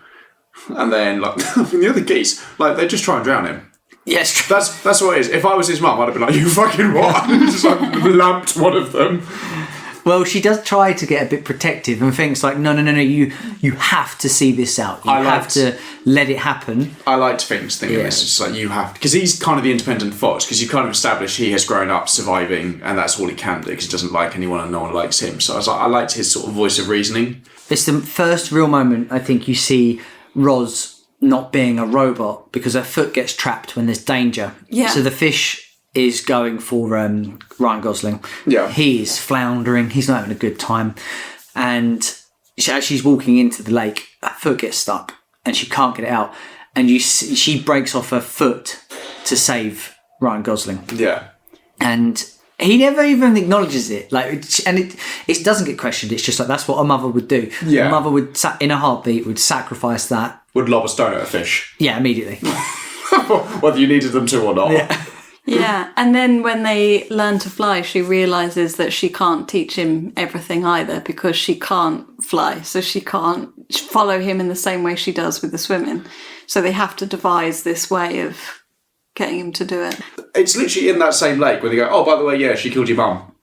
And then, like, the other geese, like, they just try and drown him. Yes, That's what it is. If I was his mum, I'd have been like, you fucking what? Just, like, lamped one of them. Well, she does try to get a bit protective and thinks like, no, you have to see this out. You have to let it happen. I liked things thinking this. It's like, you have... Because he's kind of the independent fox, because you kind of established he has grown up surviving and that's all he can do because he doesn't like anyone and no one likes him. So I was like, I liked his sort of voice of reasoning. It's the first real moment I think you see Roz not being a robot because her foot gets trapped when there's danger. Yeah. So the fish is going for Ryan Gosling. Yeah. He is floundering. He's not having a good time. And as she's walking into the lake, her foot gets stuck and she can't get it out. And she breaks off her foot to save Ryan Gosling. Yeah. And he never even acknowledges it. It doesn't get questioned. It's just like, that's what a mother would do. Yeah. A mother would, in a heartbeat, would sacrifice that. Would lob a stone at a fish. Yeah, immediately. Whether you needed them to or not. Yeah. Yeah, and then when they learn to fly, she realises that she can't teach him everything either because she can't fly, so she can't follow him in the same way she does with the swimming. So they have to devise this way of getting him to do it. It's literally in that same lake where they go, oh, by the way, yeah, she killed your mum.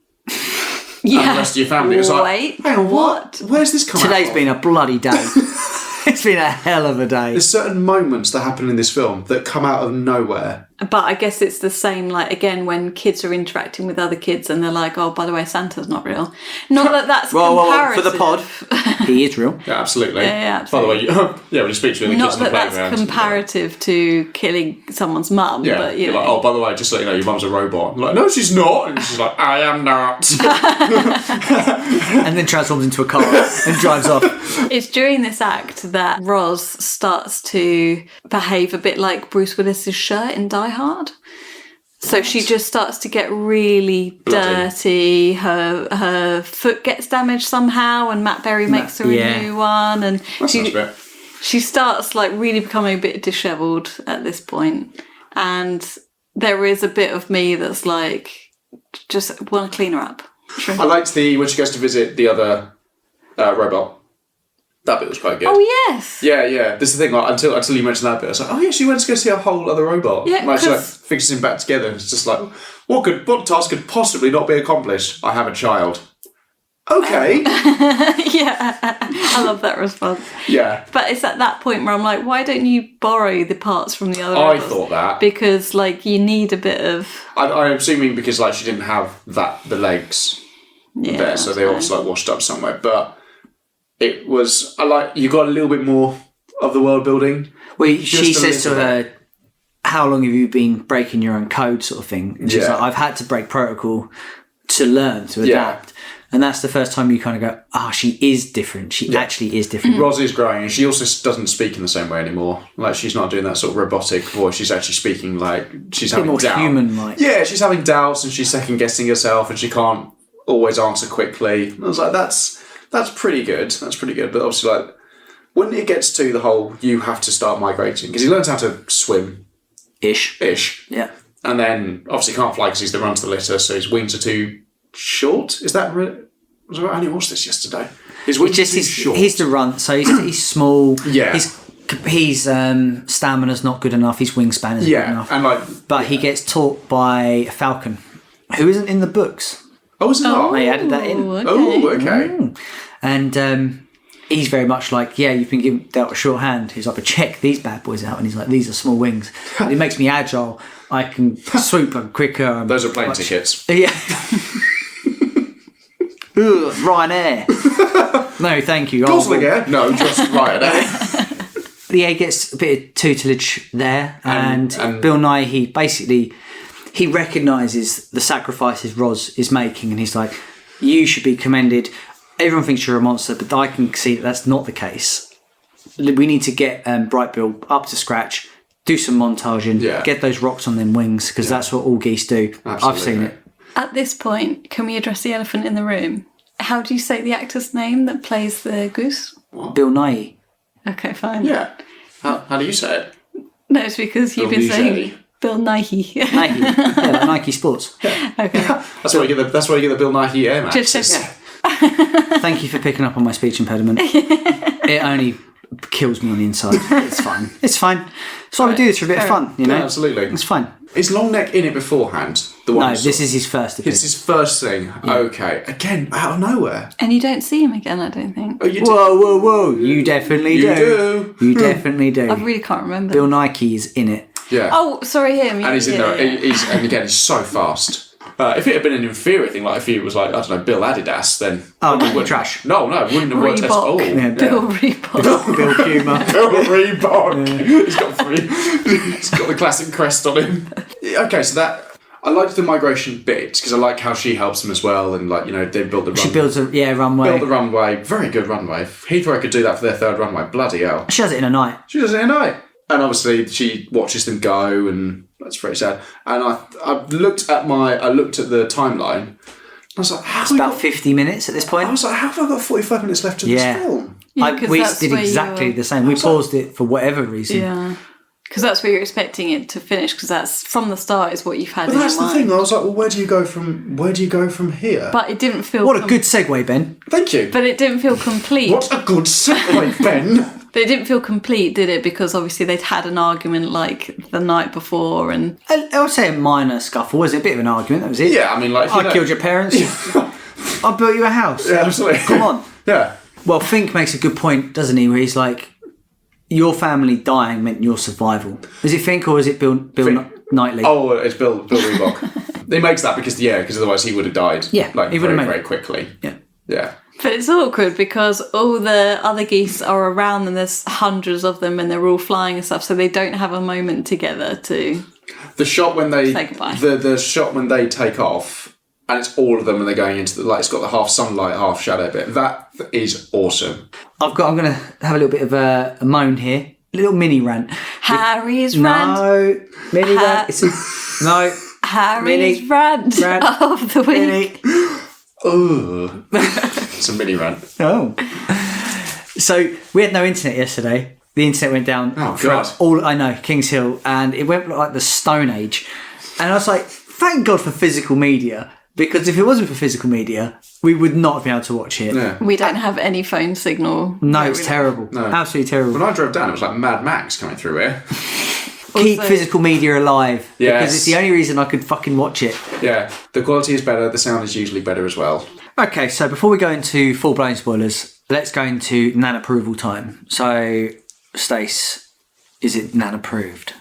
Yeah. And the rest of your family. It's like, hang on, what? Where's this coming from? Today's been a bloody day. It's been a hell of a day. There's certain moments that happen in this film that come out of nowhere. But I guess it's the same, like, again, when kids are interacting with other kids and they're like, oh, by the way, Santa's not real. Not that that's comparative. For the pod, he is real. Yeah, absolutely. Yeah, absolutely. By the way, when you speak to the kids Not in the that playground. that's comparative to killing someo's mum, Yeah, but, you you're know. like, oh, by the way, just so you know, your mum's a robot. I'm like, no, she's not. And she's like, I am not. And then transforms into a car and drives off. It's during this act that Roz starts to behave a bit like Bruce Willis's shirt in Die Hard. So she just starts to get really dirty. Her foot gets damaged somehow, and Matt Berry makes her a new one. And she starts like really becoming a bit dishevelled at this point. And there is a bit of me that's like, just want to clean her up. I liked when she goes to visit the other robot. That bit was quite good. Oh, yes. Yeah. This is the thing. Like, until you mentioned that bit, I was like, oh yeah, she went to go see a whole other robot. Yeah, like, she fixes him back together. And it's just like, what task could possibly not be accomplished? I have a child. Okay. Yeah, I love that response. Yeah. But it's at that point where I'm like, why don't you borrow the parts from the other robots? I thought that. Because, like, you need a bit of... I'm assuming because, like, she didn't have the legs there, so they obviously, like, washed up somewhere. But it was... you got a little bit more of the world building. Well, she says to her, how long have you been breaking your own code sort of thing? And she's like, I've had to break protocol to learn, to adapt. And that's the first time you kind of go, she is different. She actually is different. Roz is growing, and she also doesn't speak in the same way anymore. Like, she's not doing that sort of robotic voice. She's actually speaking like she's having more doubts. human-like. Yeah, she's having doubts, and she's second-guessing herself, and she can't always answer quickly. I was like, that's pretty good. That's pretty good. But obviously, like, when it gets to the whole, you have to start migrating, because he learns how to swim. Ish. Yeah. And then, obviously, can't fly because he's the run to the litter, so his wings are too short. Is that right? I only watched this yesterday. His wings are too short. He's the runt, so he's small. Yeah. His stamina's not good enough. His wingspan isn't good enough. And he gets taught by a falcon, who isn't in the books. Oh, is it not? They added that in. Okay. Oh, okay. And he's very much like, yeah, you've been dealt a short hand. He's like, but check these bad boys out. And he's like, these are small wings. And it makes me agile. I can swoop quicker. Those are plane tickets. Yeah. Ugh, Ryanair. No, thank you. Gosling Air? No, just Ryanair. Yeah, he gets a bit of tutelage there. And Bill Nighy, he recognises the sacrifices Roz is making. And he's like, you should be commended. Everyone thinks you're a monster, but I can see that that's not the case. We need to get Bright Bill up to scratch, do some montaging, get those rocks on them wings, because that's what all geese do. Absolutely. I've seen it. At this point, can we address the elephant in the room? How do you say the actor's name that plays the goose? What? Bill Nighy. Okay, fine. Yeah. How do you say it? No, it's because you've been saying Bill Nighy. Nike. Yeah, like Nike Sports. Okay. That's why you get the Bill Nighy Air Max. Just Thank you for picking up on my speech impediment. It only kills me on the inside. It's fine. It's fine. That's why we do this for a bit of fun, you know? Yeah, absolutely. It's fine. Is Longneck in it beforehand? No, this is his first appearance. It's his first thing. Yeah. Okay. Again, out of nowhere. And you don't see him again, I don't think. Oh, you do. Whoa. You definitely You do. You definitely do. I really can't remember. Bill Nighy is in it. Yeah. Oh, sorry, him. And he's in there. And again, he's so fast. If it had been an inferior thing, like if he was like, I don't know, Bill Adidas, then... Oh, no, trash. No, it wouldn't have worked at all. Yeah, Bill Reebok. Bill Puma. Bill Reebok. Yeah. He's got He's got the classic crest on him. Okay, so that... I liked the migration bit, because I like how she helps him as well, and like, you know, they built the runway. She builds a runway. Built the runway. Very good runway. If Heathrow could do that for their third runway. Bloody hell. She does it in a night. She does it in a night. And obviously she watches them go, and that's very sad. And I looked at the timeline. I was like, it's about 50 minutes at this point. I was like, how have I got 45 minutes left of this film? Yeah, we did exactly the same. We paused it for whatever reason. Yeah. Because that's where you're expecting it to finish, because that's from the start is what you've had. But that's the thing. I was like, well, where do you go from here? But it didn't feel. What a good segue, Ben. Thank you. But it didn't feel complete. What a good segue, Ben. But it didn't feel complete, did it? Because obviously they'd had an argument like the night before, and I would say a minor scuffle. Was it a bit of an argument? That was it. Yeah, I mean, like I killed your parents. I built you a house. Yeah, absolutely. Come on. Yeah. Well, Fink makes a good point, doesn't he? Where he's like, your family dying meant your survival. Is it Fink or is it Bill Knightley? Oh, it's Bill Reebok. He makes that because otherwise he would have died. Yeah, like he would have very quickly. Yeah. But it's awkward because all the other geese are around and there's hundreds of them and they're all flying and stuff, so they don't have a moment together to. The shot when they say goodbye. The shot when they take off, and it's all of them, and they're going into the it's got the half sunlight, half shadow bit. That is awesome. I'm going to have a little bit of a moan here, a little mini rant. Harry's rant. No, mini rant. No. Harry's mini rant of the week. Oh, it's a mini rant. Oh. So we had no internet yesterday. The internet went down. Oh God! I know, Kings Hill, and it went like the Stone Age. And I was like, thank God for physical media, because if it wasn't for physical media, we would not have been able to watch it. Yeah. We don't have any phone signal. No, it's terrible. No. Absolutely terrible. When I drove down, it was like Mad Max coming through here. Keep physical media alive. Yes. Because it's the only reason I could fucking watch it. Yeah. The quality is better. The sound is usually better as well. Okay, so before we go into full-blown spoilers, let's go into Nan approval time. So, Stace, is it Nan approved?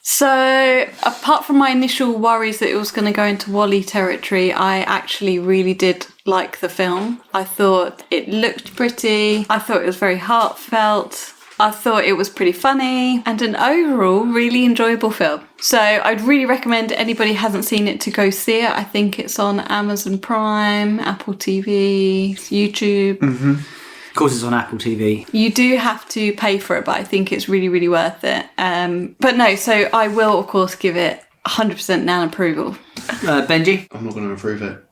So, apart from my initial worries that it was going to go into Wall-E territory, I actually really did like the film. I thought it looked pretty. I thought it was very heartfelt. I thought it was pretty funny and an overall really enjoyable film. So I'd really recommend anybody who hasn't seen it to go see it. I think it's on Amazon Prime, Apple TV, YouTube. Mm-hmm. Of course it's on Apple TV. You do have to pay for it, but I think it's really, really worth it. But no, so I will, of course, give it 100% Nan approval. Benji? I'm not going to approve it.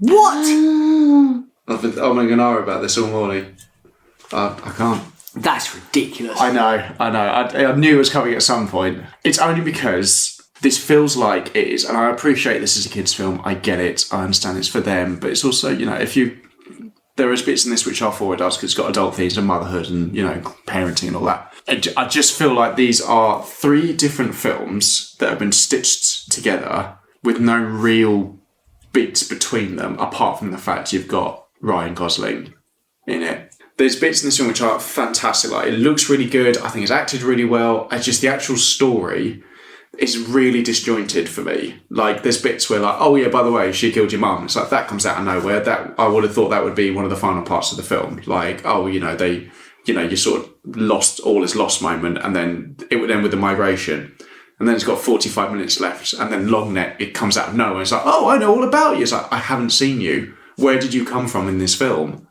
What? I've been going about this all morning. I can't. That's ridiculous. I know. I knew it was coming at some point. It's only because this feels like it is, and I appreciate this is a kids' film. I get it. I understand it's for them, but it's also, there is bits in this which are forward us because it's got adult themes and motherhood and, parenting and all that. I just feel like these are 3 different films that have been stitched together with no real beats between them, apart from the fact you've got Ryan Gosling in it. There's bits in this film which are fantastic. Like, it looks really good. I think it's acted really well. It's just the actual story is really disjointed for me. Like, there's bits where, like, oh yeah, by the way, she killed your mum. It's like, that comes out of nowhere. That I would have thought that would be one of the final parts of the film. Like, oh, you know, you sort of lost, all is lost moment, and then it would end with the migration. And then it's got 45 minutes left, and then Longneck, it comes out of nowhere. It's like, oh, I know all about you. It's like, I haven't seen you. Where did you come from in this film?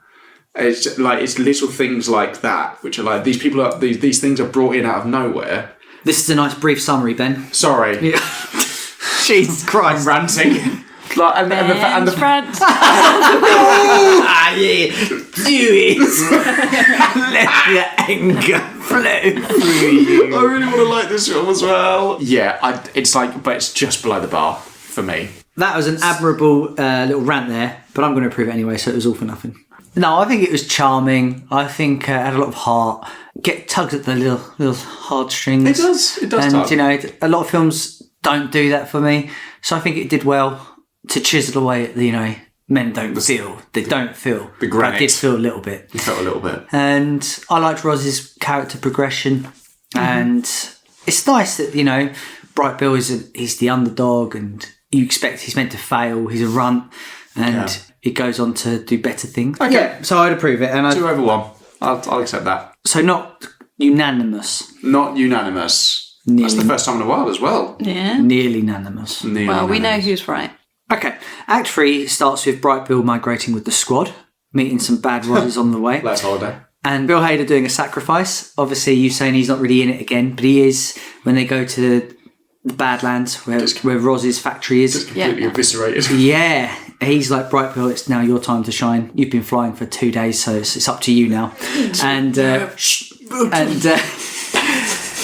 It's like, it's little things like that, which are like, these things are brought in out of nowhere. This is a nice brief summary, Ben. Sorry. Yeah. Jesus Christ. I'm ranting. Like, and the rant. Ah, yeah. Do it. Let the anger flow through you. I really want to like this film as well. Yeah, it's like, but it's just below the bar for me. That was an admirable little rant there, but I'm going to approve it anyway, so it was all for nothing. No, I think it was charming. I think it had a lot of heart. Get tugged at the little heartstrings. It does. It does. And tug. you know, a lot of films don't do that for me, so I think it did well to chisel away at the, you know, men don't feel. They don't feel. The granite. I did feel a little bit. You felt a little bit. And I liked Roz's character progression, and it's nice that, you know, Bright Bill he's the underdog, and you expect he's meant to fail. He's a runt, and he goes on to do better things. Okay. Yeah, so I'd approve it. And 2-1. I'll accept that. So not unanimous. Not unanimous. Nearly. That's the first time in a while as well. Yeah. Nearly unanimous. Well, we know who's right. Okay. Act 3 starts with Bright Bill migrating with the squad, meeting some bad Rosses on the way. Last holiday. And Bill Hader doing a sacrifice. Obviously, you saying he's not really in it again, but he is when they go to the Badlands, where Roz's factory is. Just completely eviscerated. Yeah. He's like, Bright Bill, it's now your time to shine. You've been flying for 2 days, so it's up to you now. And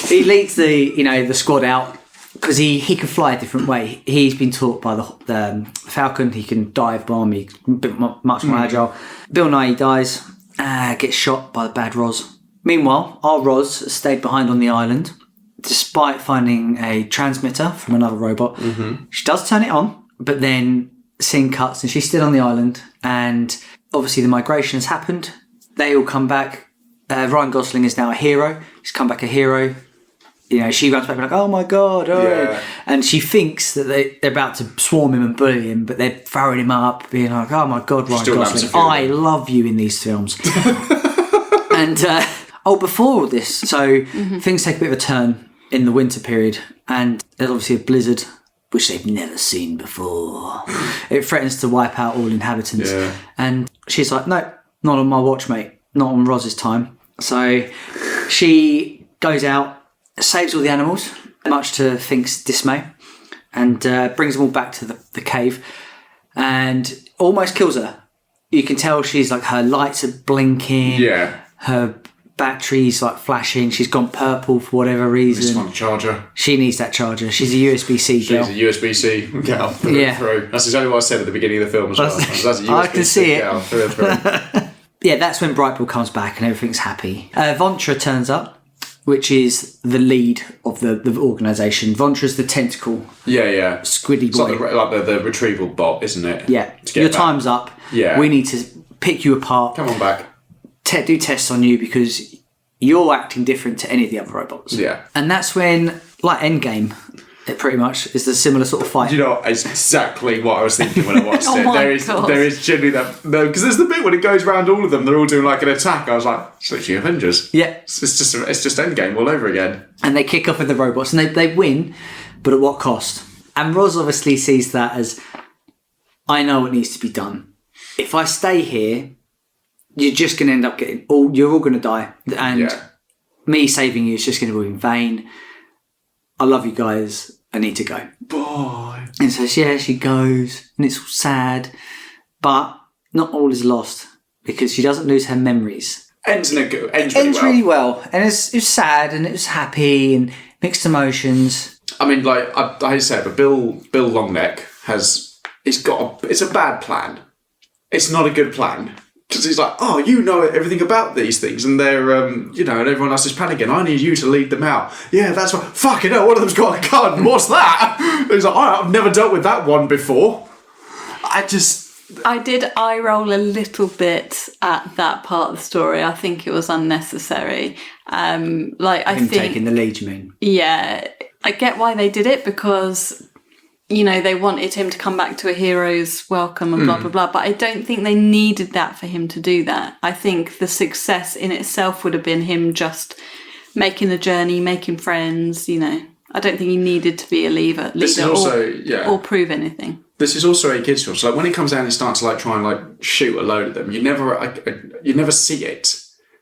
he leads the squad out because he can fly a different way. He's been taught by the Falcon. He can dive bomb. He's a bit much more agile. Bill Nye dies, gets shot by the bad Roz. Meanwhile, our Roz has stayed behind on the island, despite finding a transmitter from another robot. She does turn it on, but then scene cuts and she's still on the island, and obviously the migration has happened. They all come back. Ryan Gosling is now a hero. He's come back a hero. You know, she runs back like, oh my God. Oh. Yeah. And she thinks that they're about to swarm him and bully him, but they're throwing him up, being like, oh my God, Ryan Gosling, I love you in these films. And, before all this, so things take a bit of a turn in the winter period, and there's obviously a blizzard, which they've never seen before. It threatens to wipe out all inhabitants. Yeah. And she's like, no, not on my watch, mate. Not on Roz's time. So she goes out, saves all the animals, much to Fink's dismay, and brings them all back to the cave, and almost kills her. You can tell she's like, her lights are blinking. Yeah. Her battery's like flashing. She's gone purple for whatever reason. Just want a charger. She needs that charger. She's a USB-C girl. She's a USB-C girl through and through. That's exactly what I said at the beginning of the film as well. That's a USB-C I can see it. Girl through and through. Yeah, that's when Bright Bill comes back and everything's happy. Vontra turns up, which is the lead of the organisation. Vontra's the tentacle. Yeah. Squiddy boy. It's like the retrieval bot, isn't it? Yeah. Your time's up. Yeah. We need to pick you apart. Come on back. Do tests on you because you're acting different to any of the other robots. Yeah. And that's when, like Endgame, it pretty much is the similar sort of fight. You know, it's exactly what I was thinking when I watched it. God. There is generally that, because there's the bit when it goes around all of them, they're all doing like an attack. I was like, it's literally Avengers. Yeah. It's just Endgame all over again. And they kick off with the robots and they win, but at what cost? And Roz obviously sees that as, I know what needs to be done. If I stay here, you're just going to end up you're all going to die. And me saving you is just going to be in vain. I love you guys. I need to go. Bye. And so she goes, and it's sad, but not all is lost because she doesn't lose her memories. Ends really well. And it's sad and it's happy and mixed emotions. I mean, like I said, but Bill Longneck it's a bad plan. It's not a good plan. Because he's like, oh, you know everything about these things, and they're, and everyone else is panicking. I need you to lead them out. Yeah, that's what. Fucking hell, one of them's got a gun. What's that? And he's like, I've never dealt with that one before. I did eye roll a little bit at that part of the story. I think it was unnecessary. I think taking the lead, you mean? Yeah, I get why they did it because, they wanted him to come back to a hero's welcome and blah, blah, blah. But I don't think they needed that for him to do that. I think the success in itself would have been him just making the journey, making friends, I don't think he needed to be a leader or prove anything. This is also a kids' film. So when he comes down and starts to try and shoot a load of them, you never see it.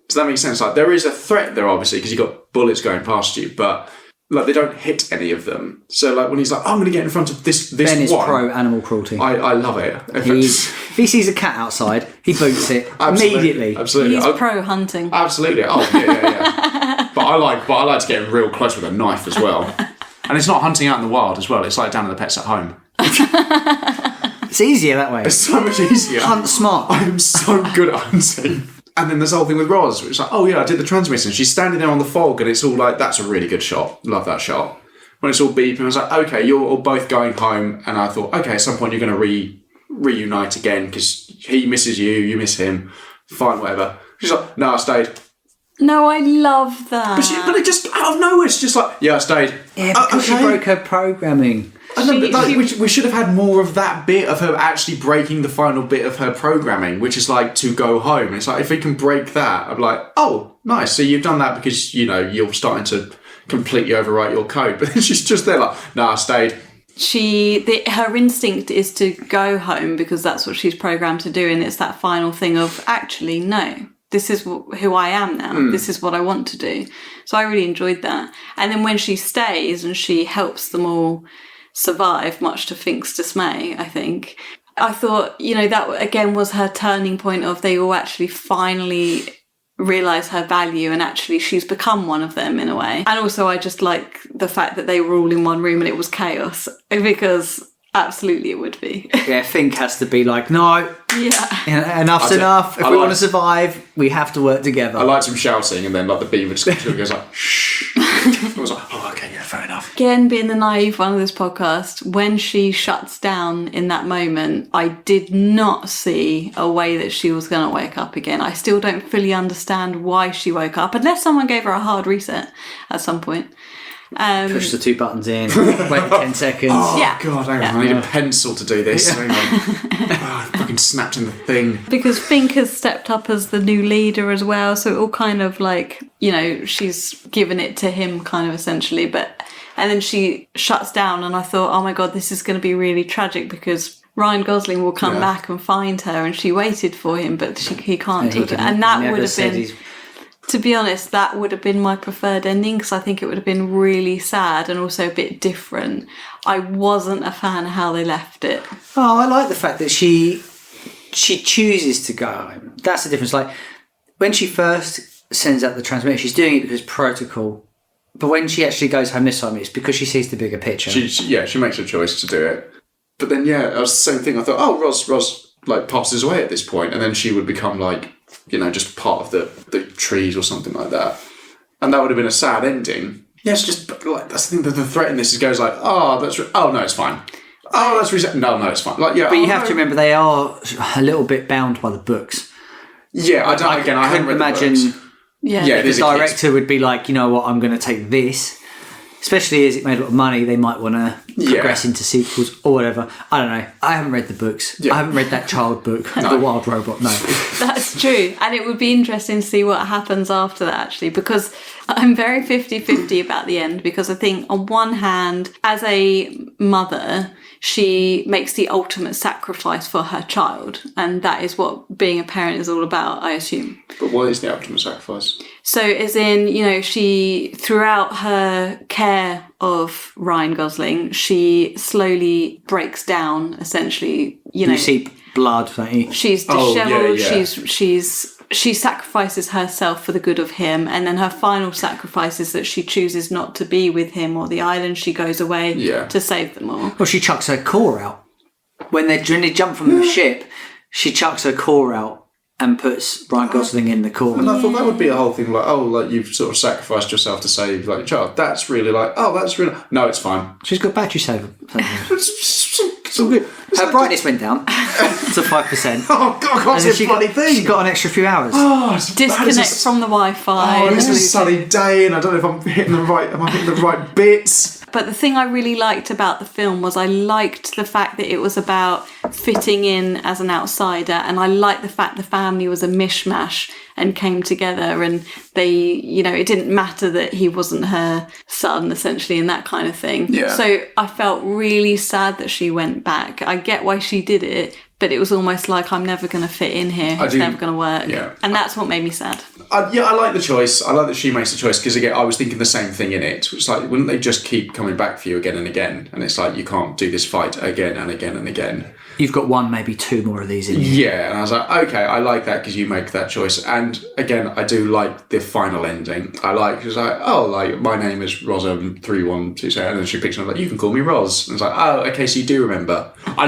Does that make sense? There is a threat there, obviously, because you've got bullets going past you, but they don't hit any of them. So when he's I'm going to get in front of this Ben is one. pro animal cruelty. I love it. If he sees a cat outside, he boots it immediately. Absolutely, he's pro hunting. Absolutely. Oh yeah. But I like to get real close with a knife as well. And it's not hunting out in the wild as well. It's down in the pets at home. It's easier that way. It's so much easier. Hunt smart. I am so good at hunting. And then there's the whole thing with Roz, which is I did the transmission. She's standing there on the fog, and it's all that's a really good shot. Love that shot. When it's all beeping, I was like, okay, you're all both going home. And I thought, okay, at some point you're going to reunite again because he misses you, you miss him. Fine, whatever. She's like, no, I stayed. No, I love that. But it just, out of nowhere, it's just I stayed. Yeah, because she broke her programming. I know, but we should have had more of that bit of her actually breaking the final bit of her programming, which is to go home. And it's if we can break that, I'm oh, nice. So you've done that because, you're starting to completely overwrite your code. But then she's just there no, I stayed. Her instinct is to go home because that's what she's programmed to do. And it's that final thing of, actually, no, this is who I am now. This is what I want to do. So I really enjoyed that. And then when she stays and she helps them all survive, much to Fink's dismay, I think. I thought, that again was her turning point of they all actually finally realise her value and actually she's become one of them in a way. And also I just like the fact that they were all in one room and it was chaos, because absolutely it would be. Yeah, Fink has to be no. Yeah. Enough's enough. If we want to survive, we have to work together. I liked him shouting, and then the beaver just goes shh. I was oh, okay, yeah, fair enough. Again, being the naive one of this podcast, when she shuts down in that moment, I did not see a way that she was going to wake up again. I still don't fully understand why she woke up, unless someone gave her a hard reset at some point. Push the two buttons in, wait 10 seconds. Oh, yeah. God, hang on. I need a pencil to do this. Hang on. I fucking snapped in the thing. Because Fink has stepped up as the new leader as well, so it all kind of she's given it to him kind of essentially, and then she shuts down and I thought, oh my God, this is going to be really tragic because Ryan Gosling will come back and find her, and she waited for him, but he can't do it. And that would have been... To be honest, that would have been my preferred ending because I think it would have been really sad and also a bit different. I wasn't a fan of how they left it. Oh, I like the fact that she chooses to go home. That's the difference. When she first sends out the transmitter, she's doing it because protocol. But when she actually goes home this time, it's because she sees the bigger picture. She makes a choice to do it. But then, it was the same thing. I thought, oh, Roz passes away at this point, and then she would become just part of the trees or something like that. And that would have been a sad ending. Yeah, it's just that's the thing. The threat in this goes oh, no, it's fine. Oh, that's no, it's fine. But you have to remember they are a little bit bound by the books. Yeah, I haven't read imagine. The books. Yeah, the director would be you know what, I'm going to take this. Especially as it made a lot of money, they might want to progress into sequels or whatever. I don't know. I haven't read the books. Yeah. I haven't read that child book, The Wild Robot. No. That's true. And it would be interesting to see what happens after that, actually, because I'm very 50-50 about the end, because I think on one hand, as a mother, she makes the ultimate sacrifice for her child. And that is what being a parent is all about, I assume. But what is the ultimate sacrifice? So as in, she, throughout her care of Ryan Gosling, she slowly breaks down, essentially, You see blood, don't you? She's dishevelled, she sacrifices herself for the good of him, and then her final sacrifice is that she chooses not to be with him or the island. She goes away to save them all. Well, she chucks her core out. When they jump from the ship, she chucks her core out and puts Ryan Gosling in the core. And I thought that would be a whole thing, you've sort of sacrificed yourself to save your child. That's really that's really... No, it's fine. She's got battery saver. It's all good. Her brightness went down to 5%. Oh, God, I can't see a bloody thing. She got an extra few hours. Oh, it's Disconnect from the Wi-Fi. Oh, it's a sunny day, and I don't know if I'm hitting the right bits. But the thing I really liked about the film was I liked the fact that it was about fitting in as an outsider, and I liked the fact the family was a mishmash and came together, and they, it didn't matter that he wasn't her son, essentially, and that kind of thing. Yeah. So I felt really sad that she went back. I get why she did it, but it was almost like, I'm never going to fit in here. It's never going to work. Yeah. And that's what made me sad. I like the choice. I like that she makes the choice because, again, I was thinking the same thing in it. It's like, wouldn't they just keep coming back for you again and again? And it's like, you can't do this fight again and again and again. You've got one, maybe two more of these in you. Yeah, and I was like, okay, I like that because you make that choice. And again, I do like the final ending. I like, it's like, oh, like, my name is Rosa3127, and then she picks me up like, you can call me Ros. And it's like, oh, okay, so you do remember. I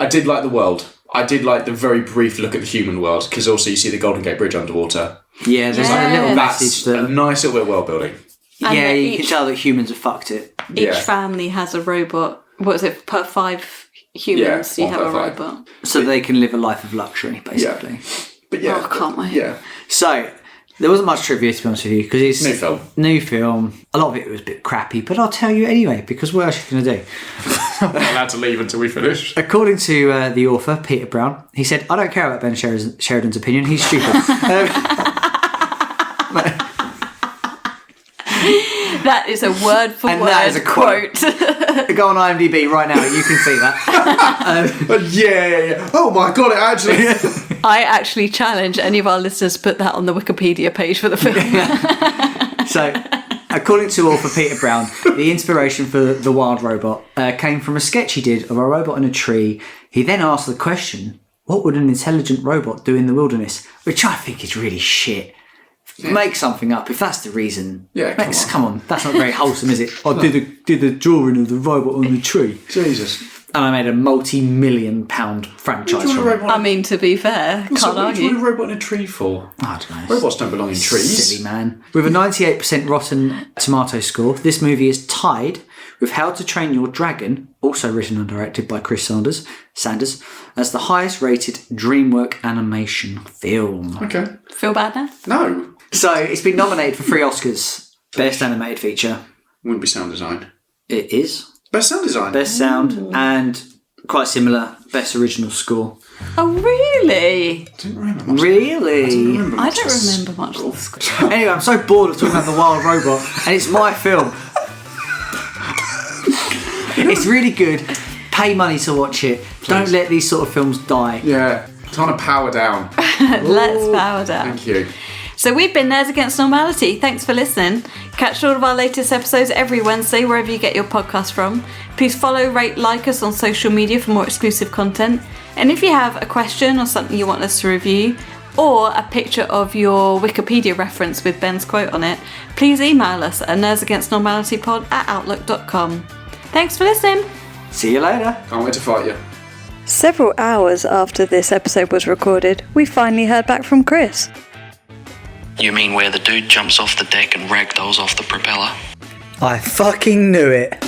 did like the world. I did like the very brief look at the human world, because also you see the Golden Gate Bridge underwater. Yeah, there's like a little message That's a nice little bit of world building. And yeah, you can tell that humans have fucked it. Each family has a robot. What is it, per 5 humans you have a robot? So they can live a life of luxury, basically. Yeah. But yeah. Oh, can't wait. Yeah. So, there wasn't much trivia, to be honest with you, because it's... New film. A lot of it was a bit crappy, but I'll tell you anyway, because what else are you going to do? I'm not allowed to leave until we finish. According to the author, Peter Brown, he said, I don't care about Ben Sheridan's opinion, he's stupid. That is a word for word that is a quote. Go on IMDb right now, you can see that. Yeah. Oh my God, it actually... I actually challenge any of our listeners to put that on the Wikipedia page for the film. So, according to author Peter Brown, the inspiration for The Wild Robot came from a sketch he did of a robot in a tree. He then asked the question, what would an intelligent robot do in the wilderness? Which I think is really shit. Yeah. Make something up if that's the reason. Yeah, come on. That's not very wholesome, is it? I did the drawing of the robot on the tree. Jesus. And I made a multi-million-pound franchise from it. I mean, to be fair, can't argue. What do you want a robot in a tree for? I don't know. Robots don't belong in trees. Silly man. With a 98% Rotten Tomato score, this movie is tied with How to Train Your Dragon, also written and directed by Chris Sanders, as the highest-rated DreamWorks animation film. Okay. Feel bad now? No. So, it's been nominated for 3 Oscars. Best Animated Feature. Wouldn't be sound design. It is. Best sound design. Best sound and quite similar, best original score. Oh, really? I didn't remember much. Really? I don't remember much of the score. Anyway, I'm so bored of talking about The Wild Robot, and it's my film. It's really good. Pay money to watch it. Please. Don't let these sort of films die. Yeah. Time to power down. Let's power down. Thank you. So we've been Nerds Against Normality. Thanks for listening. Catch all of our latest episodes every Wednesday wherever you get your podcast from. Please follow, rate, like us on social media for more exclusive content. And if you have a question or something you want us to review, or a picture of your Wikipedia reference with Ben's quote on it, please email us at nerdsagainstnormalitypod@outlook.com. Thanks for listening. See you later. Can't wait to fight you. Several hours after this episode was recorded, we finally heard back from Chris. You mean where the dude jumps off the deck and ragdolls off the propeller? I fucking knew it.